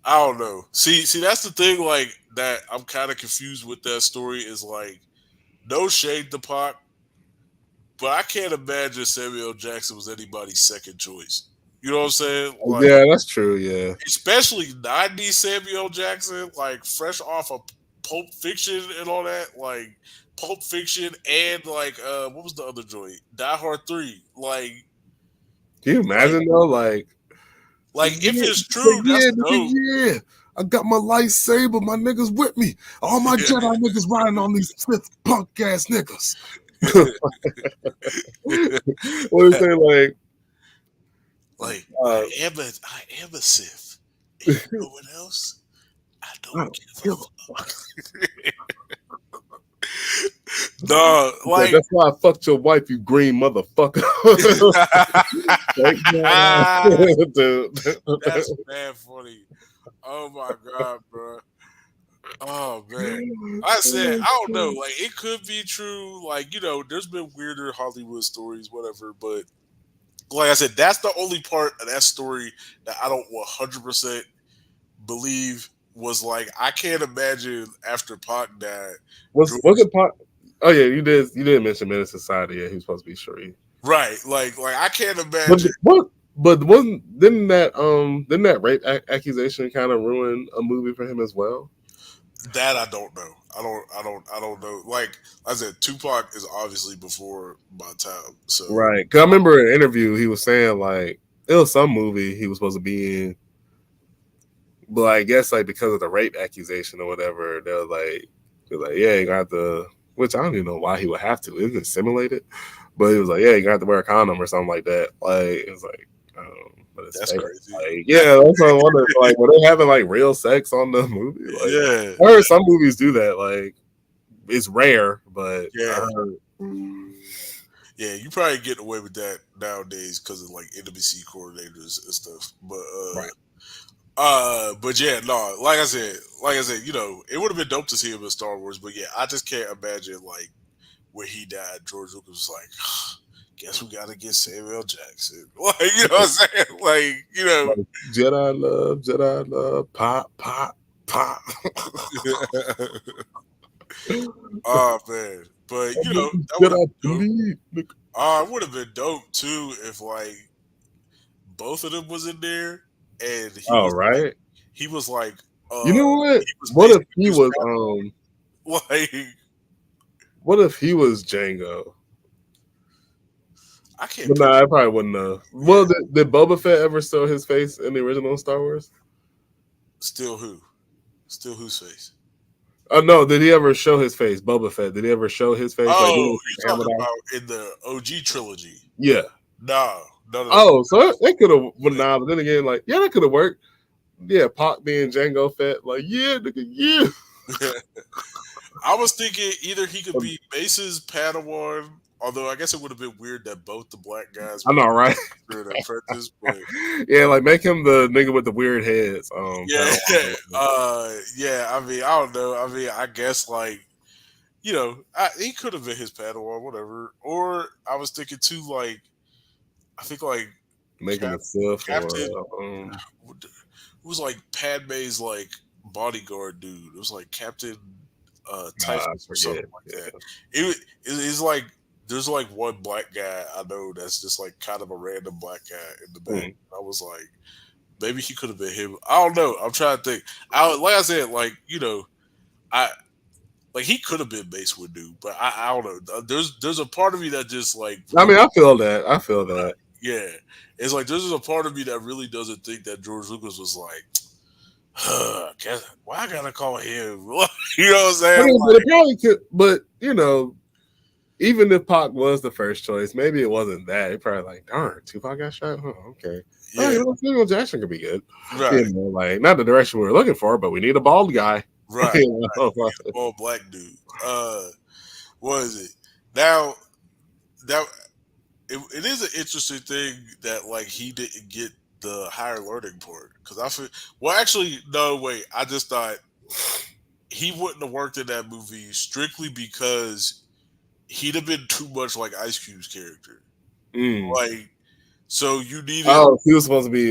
I don't know. See, that's the thing. Like that, I'm kind of confused with that story. Is like no shade to Pac, but I can't imagine Samuel L. Jackson was anybody's second choice. You know what I'm saying? Like, Yeah, that's true. Yeah, especially 90s Samuel Jackson, like fresh off of Pulp Fiction and all that, like Pulp Fiction and like what was the other joint? Die Hard 3. can you Like imagine though? if Yeah, it's like, true, yeah, that's nigga, dope. yeah. I got my lightsaber, my niggas with me. All my Jedi niggas riding on these Sith punk ass niggas. What do you say? Like Uh, I am a Sith. And you know what else? I I don't don't give give a a fuck. no, Like, like that's why I fucked your wife, you green motherfucker. Like, nah. that's bad funny. Oh my god, bro. Oh man. I said, I don't know. Like it could be true. Like, there's been weirder Hollywood stories, whatever, but like I said, that's the only part of that story that I don't 100% believe was like I can't imagine after Pac died, Was George. it part? Oh yeah, you did mention Menace Society. Yeah, he was supposed to be Sharif. Right, like I can't But imagine what? But wasn't didn't that rape accusation kind of ruin a movie for him as well? that. I don't know. I don't know. Like I said, Tupac is obviously before my time, so Right. Cause I remember in an interview he was saying like it was some movie he was supposed to be in, but I guess like because of the rape accusation or whatever, they're like, yeah, you got to. Which I don't even know why he would have to. Isn't it simulated? But he was like, yeah, you got to wear a condom or something like that. Like it's like, but it's that's fake. crazy. Like yeah, that's what I wonder. Like were they having like real sex on the movie? Like Yeah, I heard some movies do that. Like it's rare, but I yeah. heard. Yeah, you probably get away with that nowadays because of like intimacy coordinators and stuff. Right. But yeah, no, like I said, it would have been dope to see him in Star Wars, but yeah, I just can't imagine like when he died, George Lucas was like, guess we gotta get Samuel Jackson. Like, you know what I'm saying? Like, Like Jedi love, pop, pop. pop. Oh man, but you know that would Get have up, been dope. bleed. It would have been dope too if like both of them was in there and All right. he was like You know what? he was What if basically he his was like what if he was Django? I can't But picture. nah, I probably wouldn't know. Yeah, Well, did Boba Fett ever show his face in the original Star Wars? still who? Still whose face? Oh no, did he ever show his face? Boba Fett. Did he ever show his face? Like, did Oh, he you're hammer talking down? about in the OG trilogy? Yeah. No, none of that. Oh, so that could have. But Like, nah, but then again, like, yeah, that could have worked. Yeah, Pac being Django Fett, like, yeah, nigga, yeah. I was thinking either he could be Mace's Padawan, although I guess it would have been weird that both the black guys I were know, right? an apprentice, but Yeah, like make him the nigga with the weird heads. yeah, yeah. I mean, I don't know. I mean, I guess like he could have been his Padawan, whatever. Or I was thinking too, like I think like make him Cap, a Sith or Captain it was like Padme's like bodyguard dude. It was like Captain I Typhus or something forget. like Yeah. that. It's like there's like one black guy I know that's just like kind of a random black guy in the back. Mm. I was like, maybe he could have been him. I don't know. I'm trying to think. Like I said, like I like he could have been Mace Windu, but I don't know. There's a part of me that just like I really, mean, I feel that. I feel that. yeah. It's like there's a part of me that really doesn't think that George Lucas was like, why I gotta call him? You know what I'm I saying? mean, but Like, it probably could. But even if Pac was the first choice, maybe it wasn't that. It probably like, darn, Tupac got shot. Huh, okay. Oh, yeah, Samuel Jackson could be good. right, Like not the direction we were looking for, but we need a bald guy. right. You know, like, All black dude. What is it? Now that it is an interesting thing that like he didn't get the higher learning part because I feel well actually no wait I just thought he wouldn't have worked in that movie strictly because he'd have been too much like Ice Cube's character. mm. Like, so you needed. Oh, he was supposed to be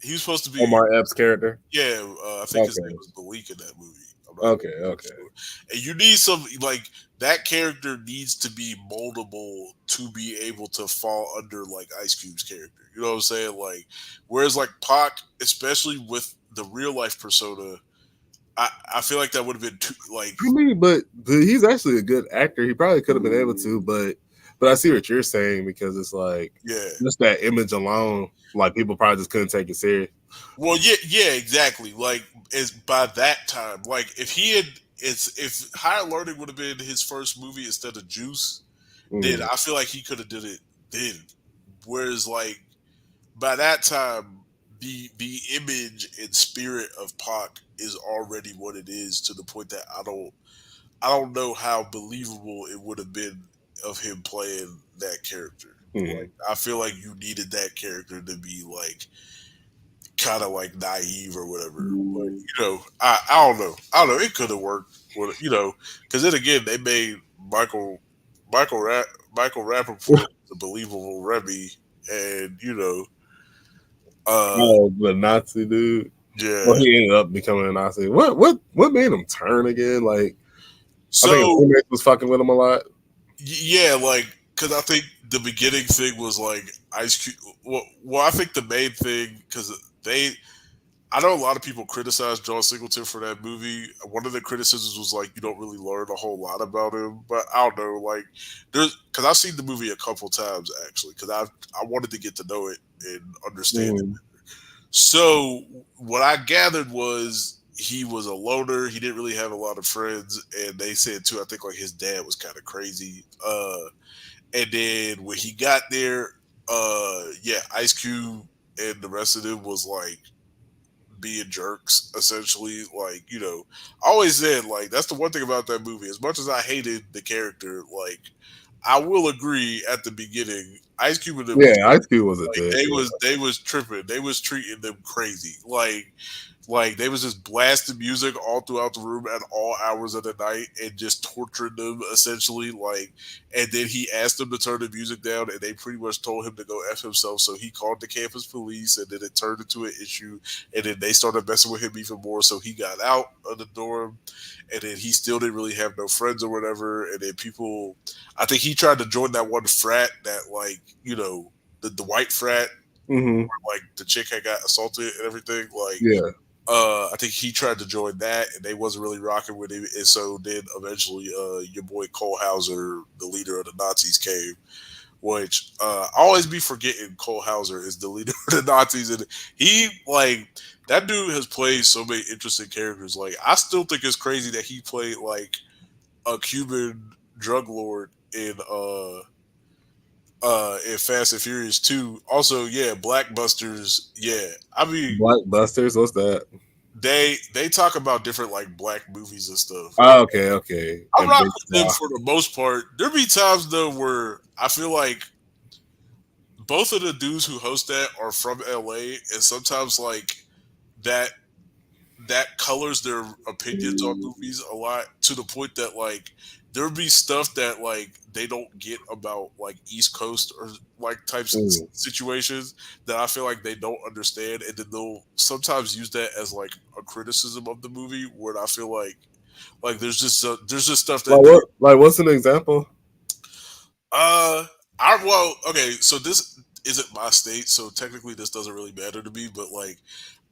He was supposed to be. Omar Epps' character. Yeah, I think his name Okay. was Malik in that movie. I'm not Okay. Okay. sure. And you need some like that character needs to be moldable to be able to fall under like Ice Cube's character. You know what I'm saying? Like, whereas like Pac, especially with the real life persona, I feel like that would have been too like I mean, but he's actually a good actor. He probably could have been able to, but I see what you're saying because it's like yeah. just that image alone, like people probably just couldn't take it serious. Well, yeah, exactly. Like, is by that time, like if he had, it's if Higher Learning would have been his first movie instead of Juice, then Mm. I feel like he could have did it then. Whereas, like by that time, the image and spirit of Pac is already what it is to the point that I don't know how believable it would have been of him playing that character. Mm. Like, I feel like you needed that character to be like kind of like naive or whatever. But I don't know. I don't know. It could have worked. With, because then again, they made Michael Michael Rappaport the believable Remy, and uh, Oh, the Nazi dude. Well, yeah. he ended up becoming a Nazi. What made him turn again? Like, I think his So roommate was fucking with him a lot. yeah, like because I think the beginning thing was like Ice Cube. Well, I think the main thing because I know a lot of people criticize John Singleton for that movie. One of the criticisms was like you don't really learn a whole lot about him, but I don't know. Like there's because I've seen the movie a couple times actually because I wanted to get to know it and understand it. Mm. So what I gathered was he was a loner. He didn't really have a lot of friends, and they said too. I think like his dad was kind of crazy. And then when he got there, yeah, Ice Cube and the rest of them was like being jerks essentially. Like I always said like that's the one thing about that movie. As much as I hated the character, like I will agree at the beginning, Ice Cube and them Yeah, Ice Cube was a like dick. Yeah. they was tripping. They was treating them crazy. Like Like they was just blasting music all throughout the room at all hours of the night and just torturing them essentially. Like, and then he asked them to turn the music down, and they pretty much told him to go f himself. So he called the campus police, and then it turned into an issue. And then they started messing with him even more. So he got out of the dorm, and then he still didn't really have no friends or whatever. And then people, I think he tried to join that one frat that like the white frat, Hmm. like the chick had got assaulted and everything. Like Yeah. I think he tried to join that, and they wasn't really rocking with him. And so then eventually, your boy Cole Hauser, the leader of the Nazis, came. Which I always be forgetting Cole Hauser is the leader of the Nazis, and he like that dude has played so many interesting characters. Like I still think it's crazy that he played like a Cuban drug lord in Fast and Furious 2. Also, yeah, Blackbusters. Yeah, I mean Blackbusters. What's that? they talk about different like black movies and stuff. Oh, okay, okay. I And rock Big with them Star. for the most part. There be times though where I feel like both of the dudes who host that are from LA, and sometimes like that that colors their opinions on movies a lot to the point that like there'll be stuff that like they don't get about like East Coast or like types of Mm. situations that I feel like they don't understand, and then they'll sometimes use that as like a criticism of the movie where I feel like there's just stuff Like that they what? Like what's an example? uh I well okay, so this isn't my state, so technically this doesn't really matter to me, but like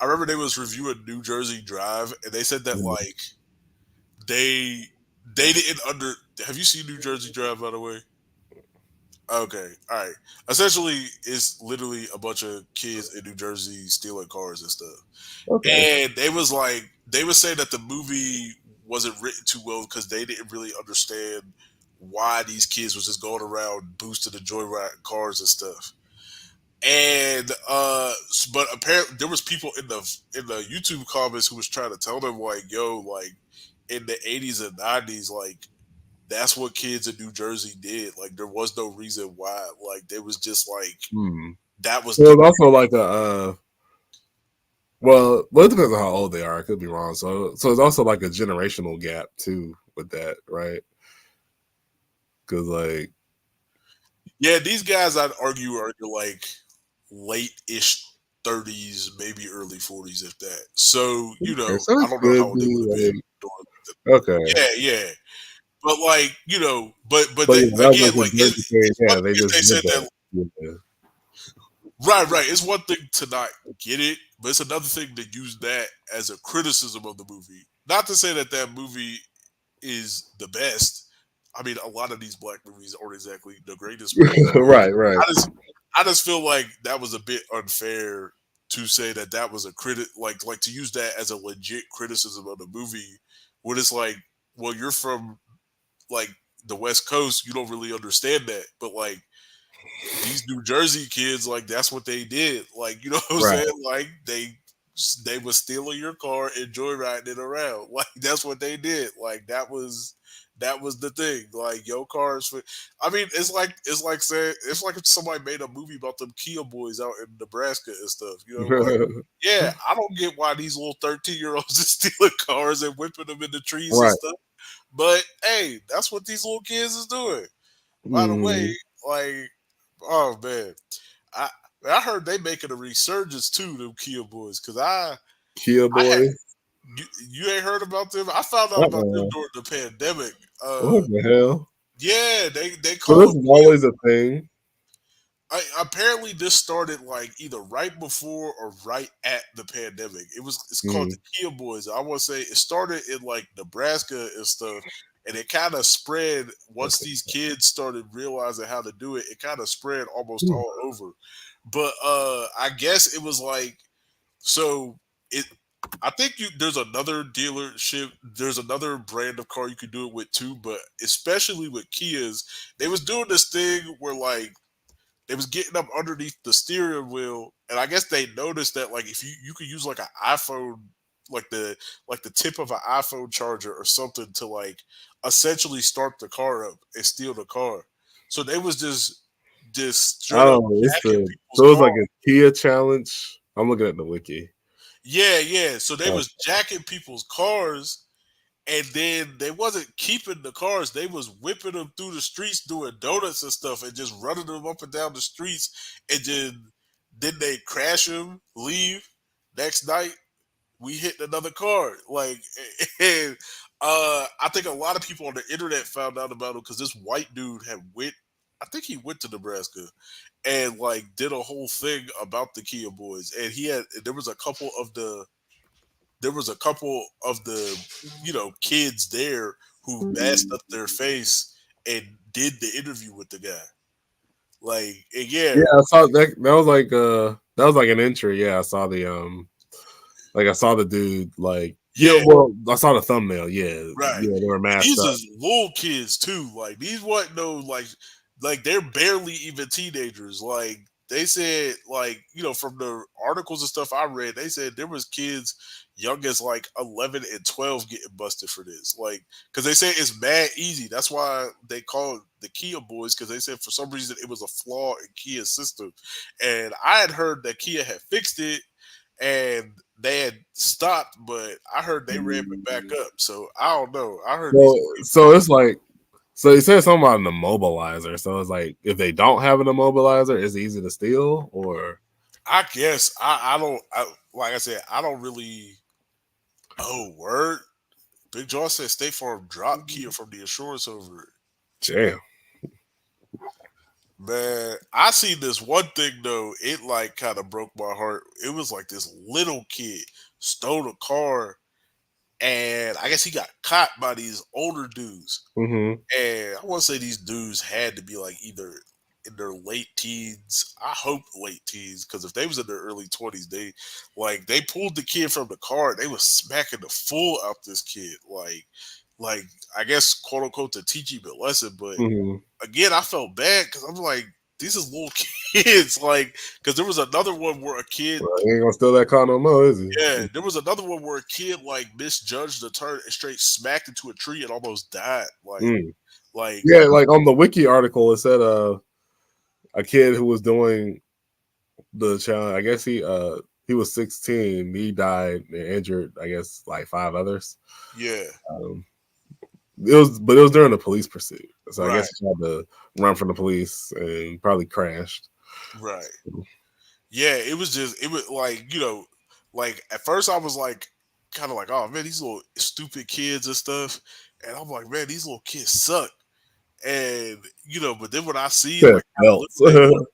I remember they was reviewing New Jersey Drive, and they said that Mm. like they they didn't under have you seen New Jersey Drive, by the way? Okay, all right. Essentially it's literally a bunch of kids in New Jersey stealing cars and stuff. Okay. And they was like they would say that the movie wasn't written too well because they didn't really understand why these kids was just going around boosting the joyride cars and stuff. And but apparently there was people in the YouTube comments who was trying to tell them like, yo, like in the 80s and 90s, like that's what kids in New Jersey did. Like there was no reason why. Like there was just like Hmm. that was So the it's also like a well, it depends on how old they are. I could be wrong. So it's also like a generational gap too with that, right? Because like yeah, these guys I'd argue are like late ish 30s, maybe early 40s, if that. So, okay, so I it's don't know how good. old they would have been Like, during okay, yeah, yeah. But like, but but they yeah, that was again, like like his birthday thing. it's one Yeah, they thing if just they did said that. that Yeah. right. It's one thing to not get it, but it's another thing to use that as a criticism of the movie. Not to say that that movie is the best. I mean, a lot of these black movies aren't exactly the greatest movies, but Right, right. I just feel like that was a bit unfair to say that that was a like to use that as a legit criticism of the movie when it's like, well, you're from like the West Coast, you don't really understand that, but like these New Jersey kids, like that's what they did. Like, you know what I'm Right. saying? Like they was stealing your car and joyriding it around. Like that's what they did. Like that was the thing. Like your cars for I mean, it's like saying it's like if somebody made a movie about them Kia boys out in Nebraska and stuff. Like yeah, I don't get why these little 13-year-olds is stealing cars and whipping them in the trees and Right. stuff. But hey, that's what these little kids is doing. By the way, Mm. like, oh man, I I heard they making a resurgence too, them Kia boys. Cause Kia I had boy. you ain't heard about them. I found out about them Uh-uh. during the pandemic. What the hell? Yeah, they So call this them is Kia. always a thing. Apparently this started like either right before or right at the pandemic. It's called Mm. the Kia Boys. I want to say it started in like Nebraska and stuff, and it kind of spread once Okay. these kids started realizing how to do it. It kind of spread almost Mm. all over. But I guess it was like so it. I think there's another dealership, there's another brand of car you could do it with too, but especially with Kias, they was doing this thing where like they was getting up underneath the steering wheel, and I guess they noticed that like if you could use like an iPhone, like the tip of an iPhone charger or something to like essentially start the car up and steal the car. So they was just straight up Oh, it's jacking the people's so it's car. like a Kia challenge. I'm looking at the wiki. Yeah, yeah. So they Oh, was jacking people's cars, and then they wasn't keeping the cars. They was whipping them through the streets, doing donuts and stuff, and just running them up and down the streets. And then they crash them, leave. Next night, we hit another car. Like, and I think a lot of people on the internet found out about him because this white dude had went. I think he went to Nebraska and like did a whole thing about the Kia Boys, and he had there was a couple of the kids there who masked up their face and did the interview with the guy. Like, and yeah, yeah, I saw that. That was like an entry. Yeah, I saw the like I saw the dude. Like, yeah, yeah, well, I saw the thumbnail. Yeah, right. yeah, they were And masked these up. is little kids too. Like these wasn't no like they're barely even teenagers. Like they said, like, from the articles and stuff I read, they said there was kids young as like 11 and 12 getting busted for this. Like, because they say it's mad easy. That's why they call it the Kia Boys, because they said for some reason it was a flaw in Kia's system. And I had heard that Kia had fixed it and they had stopped, but I heard they ramp it back up. So I don't know. I heard these So it's like, so he said something about an immobilizer. So it's like, if they don't have an immobilizer, it's easy to steal, or I guess I don't like I said, I don't really. Oh, word. Big John said State Farm dropped Kia from the insurance over it. damn. Man, I seen this one thing though. It like kind of broke my heart. It was like this little kid stole a car, and I guess he got caught by these older dudes. Mm-hmm. And I want to say these dudes had to be like either in their late teens. I hope late teens, because if they was in their early 20s, they pulled the kid from the car. And they was smacking the fool out this kid, like I guess quote unquote to teach him a lesson. But Mm-hmm. again, I felt bad because I'm like, these is little kids, like, because there was another one where a kid. Well, he ain't gonna steal that car no more, is he? Yeah, there was another one where a kid like misjudged the turn and straight smacked into a tree and almost died. Mm. Like Yeah, like on the wiki article, it said a kid who was doing the challenge. I guess he was 16. He died and injured, I guess, like 5 others. yeah, Um, but it was during a police pursuit. So I right, guess he tried to run from the police and probably crashed. right. Yeah, it was like, like at first I was like kind of like, oh man, these little stupid kids and stuff. And I'm like, man, these little kids suck. And but then when I see Said like how belts. little they were,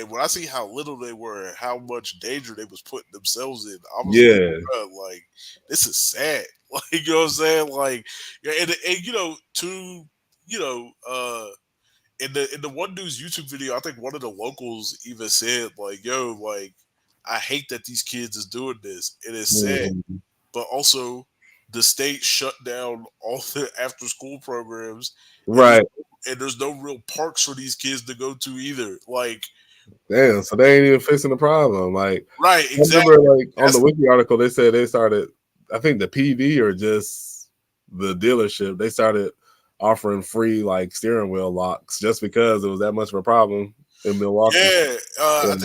and when I see how little they were and how much danger they was putting themselves in, I was like, Yeah, bruh, like this is sad. Like, you know what I'm saying? Like, yeah, and to in the one dude's YouTube video, I think one of the locals even said like, "Yo, like, I hate that these kids is doing this. It is sad, mhm. but also the state shut down all the after school programs, and Right. there's no real parks for these kids to go to either. Like, Damn, so they ain't even fixing the problem. Like, right, I remember, exactly. like on the That's wiki article, they said they started. I think the PD or just the dealership, they started offering free like steering wheel locks just because it was that much of a problem in Milwaukee. Yeah, Like,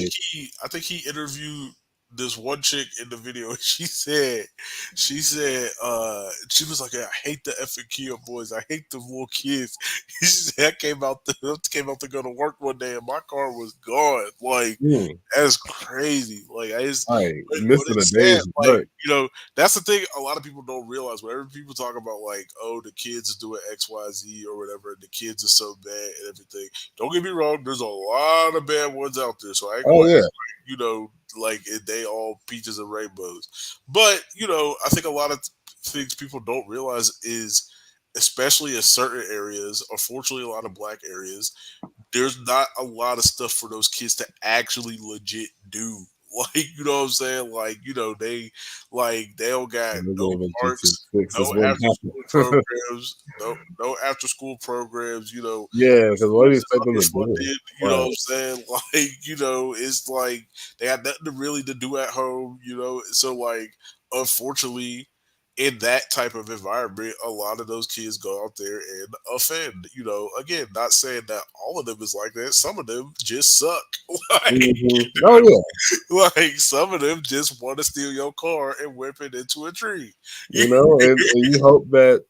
I think he interviewed this one chick in the video. And she said, she was like, I hate the effing Kia boys. I hate the little kids. He said, came out to go to work one day and my car was gone. Like, hmm, that's crazy. Like, I just, like but missing a it's sad. day's Like, work. that's the thing. A lot of people don't realize. Whenever people talk about like, oh, the kids is doing X, Y, Z or whatever, and the kids are so bad and everything. Don't get me wrong. There's a lot of bad ones out there, so I ain't Oh going. yeah, Like they all peaches and rainbows. But I think a lot of things people don't realize is, especially in certain areas, unfortunately, a lot of black areas, there's not a lot of stuff for those kids to actually legit do. Like, you know what I'm saying? Like, they don't got and they no gave it just to parks, fix no this one after school happen. programs, no after school programs, Yeah, because what do schools you is expect them to do? underfunded, you know Right. what I'm saying? Like, it's like they got nothing to really to do at home, so like unfortunately in that type of environment, a lot of those kids go out there and offend. Again, not saying that all of them is like that. Some of them just suck. like, Oh yeah, like some of them just want to steal your car and whip it into a tree. and you hope that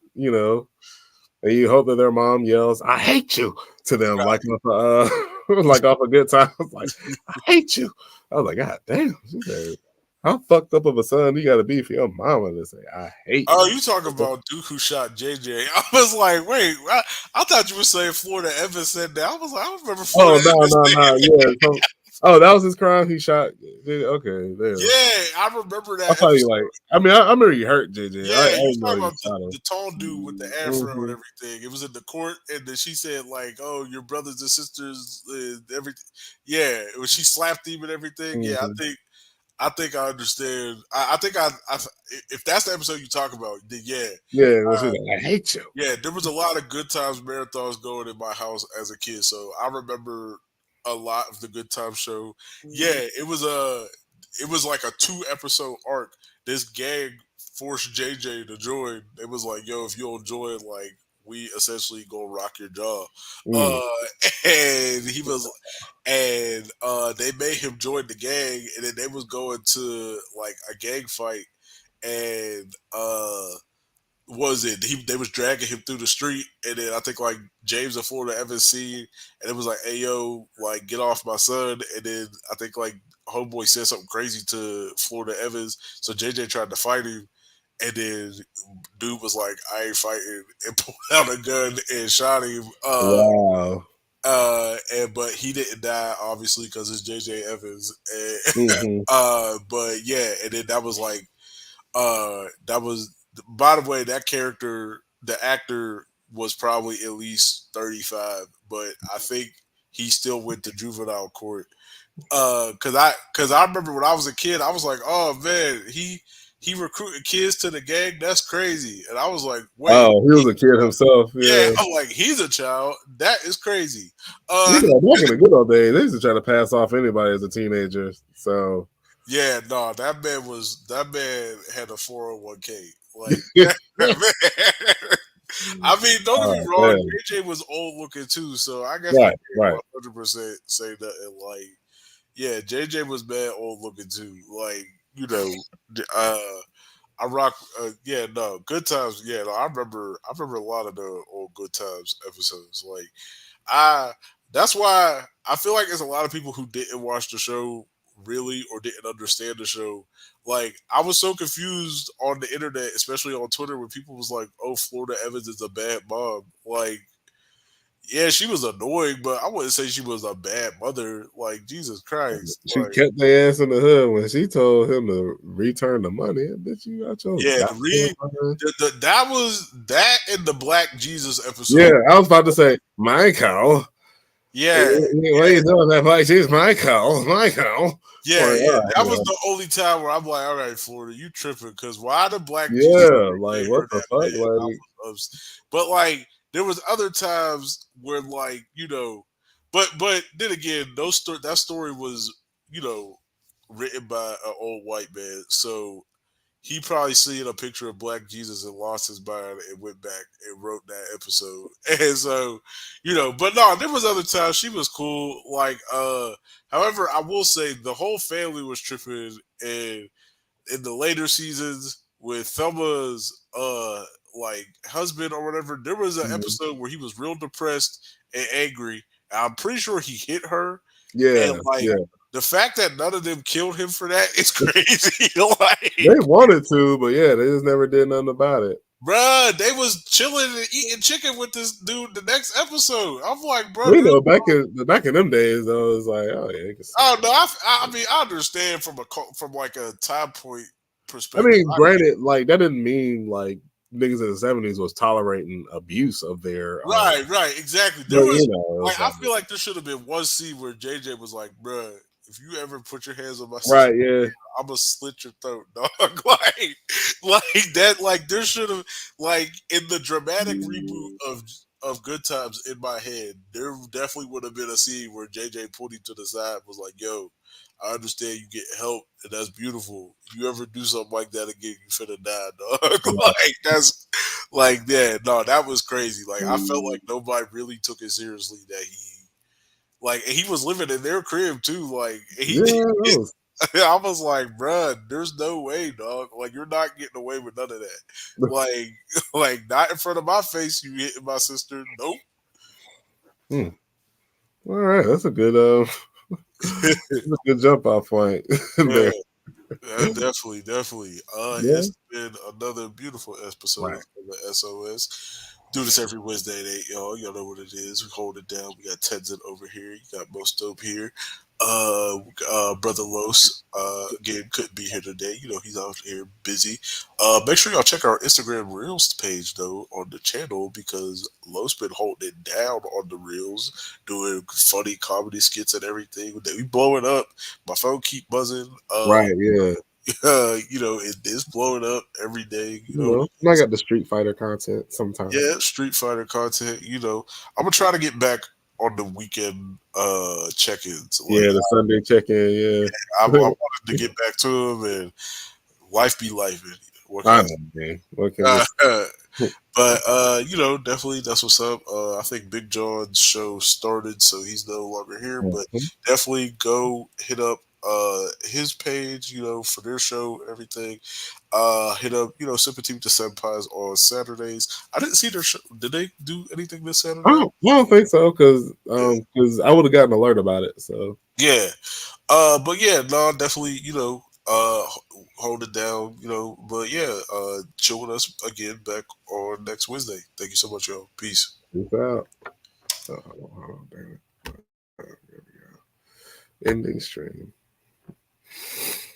and you hope that their mom yells, "I hate you" to them, like off like off a good time. Like, "I hate you." I was like, God damn, she said, how fucked up of a son you got to be for your mama to say, "I hate Oh, you"? you talking about Duke who shot JJ? I was like, wait, I thought you were saying Florida Evans said that. I was like, I don't remember Oh Florida no, Evans no, saying no, that. yeah. Oh, that was his crime. He shot. Okay, there. Yeah, I remember I that thought he episode. like. I mean, I remember he hurt JJ. I Yeah, you was didn't know talking he about the, shot him. the tall dude with the afro and Hmm. everything. It was in the court, and then she said like, "Oh, your brothers and sisters, everything." Yeah, when she slapped him and everything. Yeah, Hmm. I think I understand. I think if that's the episode you talk about, then yeah, Yeah, well, she's like, "I hate you." yeah, there was a lot of good times marathons going in my house as a kid, so I remember a lot of the good time show. Yeah, it was like a 2 episode arc. This gang forced JJ to join. It was like, yo, if you don't join, like we essentially gonna rock your jaw. Mm. Uh, and he was, and they made him join the gang, and then they was going to like a gang fight, and was it they was dragging him through the street, and then I think like James and Florida Evans seen, and it was like, hey yo, like get off my son. And then I think like homeboy said something crazy to Florida Evans, so JJ tried to fight him, and then dude was like, I ain't fighting, and pulled out a gun and shot him. Wow. And but he didn't die obviously because it's JJ Evans. And, Hmm. but yeah, and then that was like that was, by the way, that character, the actor was probably at least 35, but I think he still went to juvenile court. Cause I remember when I was a kid, I was like, oh man, he recruited kids to the gang. That's crazy. And I was like, wait, Oh, he was a kid himself. yeah, Yeah. I'm like, he's a child. That is crazy. Back in the good old days, they used to try to pass off anybody as a teenager. So, Yeah, no, that man had a 401k. Like that man. I mean, don't get me oh wrong, man, JJ was old looking too, so I guess I right, can't right. 100% say nothing. Like, yeah, JJ was bad old looking too. Like, I rock. Yeah, no, good times. Yeah, no, I remember a lot of the old good times episodes. Like, I that's why I feel like there's a lot of people who didn't watch the show really or didn't understand the show. Like I was so confused on the internet, especially on Twitter, when people was like, "Oh, Florida Evans is a bad mom." Like, yeah, she was annoying, but I wouldn't say she was a bad mother. Like, Jesus Christ, She like. kept their ass in the hood when she told him to return the money. Bitch, you got your Yeah, the goddamn read money. that was that in the Black Jesus Yeah, episode. I was about to say, Michael. Yeah, What are yeah. you doing that like she's Michael? Michael. Yeah, Like, yeah, all that right, was man. the only time where I'm like, all right, Florida, you tripping? Because why the Black Jesus Yeah, like made what her the that fuck? mad? I Like, was but like there was other times where like but then again, that story was written by an old white man, so he probably seen a picture of Black Jesus and lost his mind and went back and wrote that episode. And so, but no, there was other times she was cool. Like, however, I will say the whole family was tripping, and in the later seasons with Thelma's like husband or whatever, there was an mhm. episode where he was real depressed and angry. And I'm pretty sure he hit her, and Yeah, like yeah. the fact that none of them killed him for that is crazy. They like, wanted to, but yeah, they just never did nothing about it. bruh, they was chilling and eating chicken with this dude the next episode. I'm like, bro, You know, back in them days, though, it's like, oh yeah, you can say oh it. no, I mean, I understand from like a time point I perspective. mean, granted, like that didn't mean like niggas in the '70s was tolerating abuse of their. Right, right, exactly. There But was like it's I like, feel like there should have been one scene where JJ was like, bruh, if you ever put your hands on my sister, right, yeah, I'm gonna slit your throat, dog. like that. Like there should have like in the dramatic reboot of Good Times in my head, there definitely would have been a scene where JJ pulled him to the side, was like, "Yo, I understand you get help, and that's beautiful. If you ever do something like that again, you finna die, dog. Like that's like yeah, no, that was crazy. Like I felt like nobody really took it seriously that and he was living in their crib too. Like he Yeah, that was, I was like, bruh, there's no way, dog. Like you're not getting away with none of that. Like, like not in front of my face. You hitting my sister? Nope. hmm. All right. That's a good that's a good jump off point Yeah, there. definitely, definitely. Yeah. It's been another beautiful episode Right. of the SOS. Do this every Wednesday at 8, y'all. Y'all know what it is. We hold it down. We got Tenzin over here. You got Most Dope here. Brother Los, again, couldn't be here today. You know, he's out here busy. Make sure y'all check our Instagram Reels page, though, on the channel because Los been holding it down on the Reels, doing funny comedy skits and everything. We blowing up. My phone keep buzzing. Right. Yeah. It is blowing up every day. You You know what know, it and I is. got the Street Fighter content sometimes. Yeah, Street Fighter content. I'm gonna try to get back on the weekend check-ins. Like Yeah, the Sunday check-in. I Yeah. wanted to get back to them, and life be life. And what can I I know, man. What can we? say? But definitely that's what's up. I think Big John's show started, so he's no longer here. But Mhm. definitely go hit up his page, for their show and everything. Hit up, Sympathy with the Senpais on Saturdays. I didn't see their show. Did they do anything this Saturday? I don't think so Yeah. because I would have gotten an alert about it. So Yeah. But yeah, no, definitely, hold it down, but yeah, chill with us again back on next Wednesday. Thank you so much, y'all. Peace. peace out. Oh, hold on, damn it. There we go. Ending stream.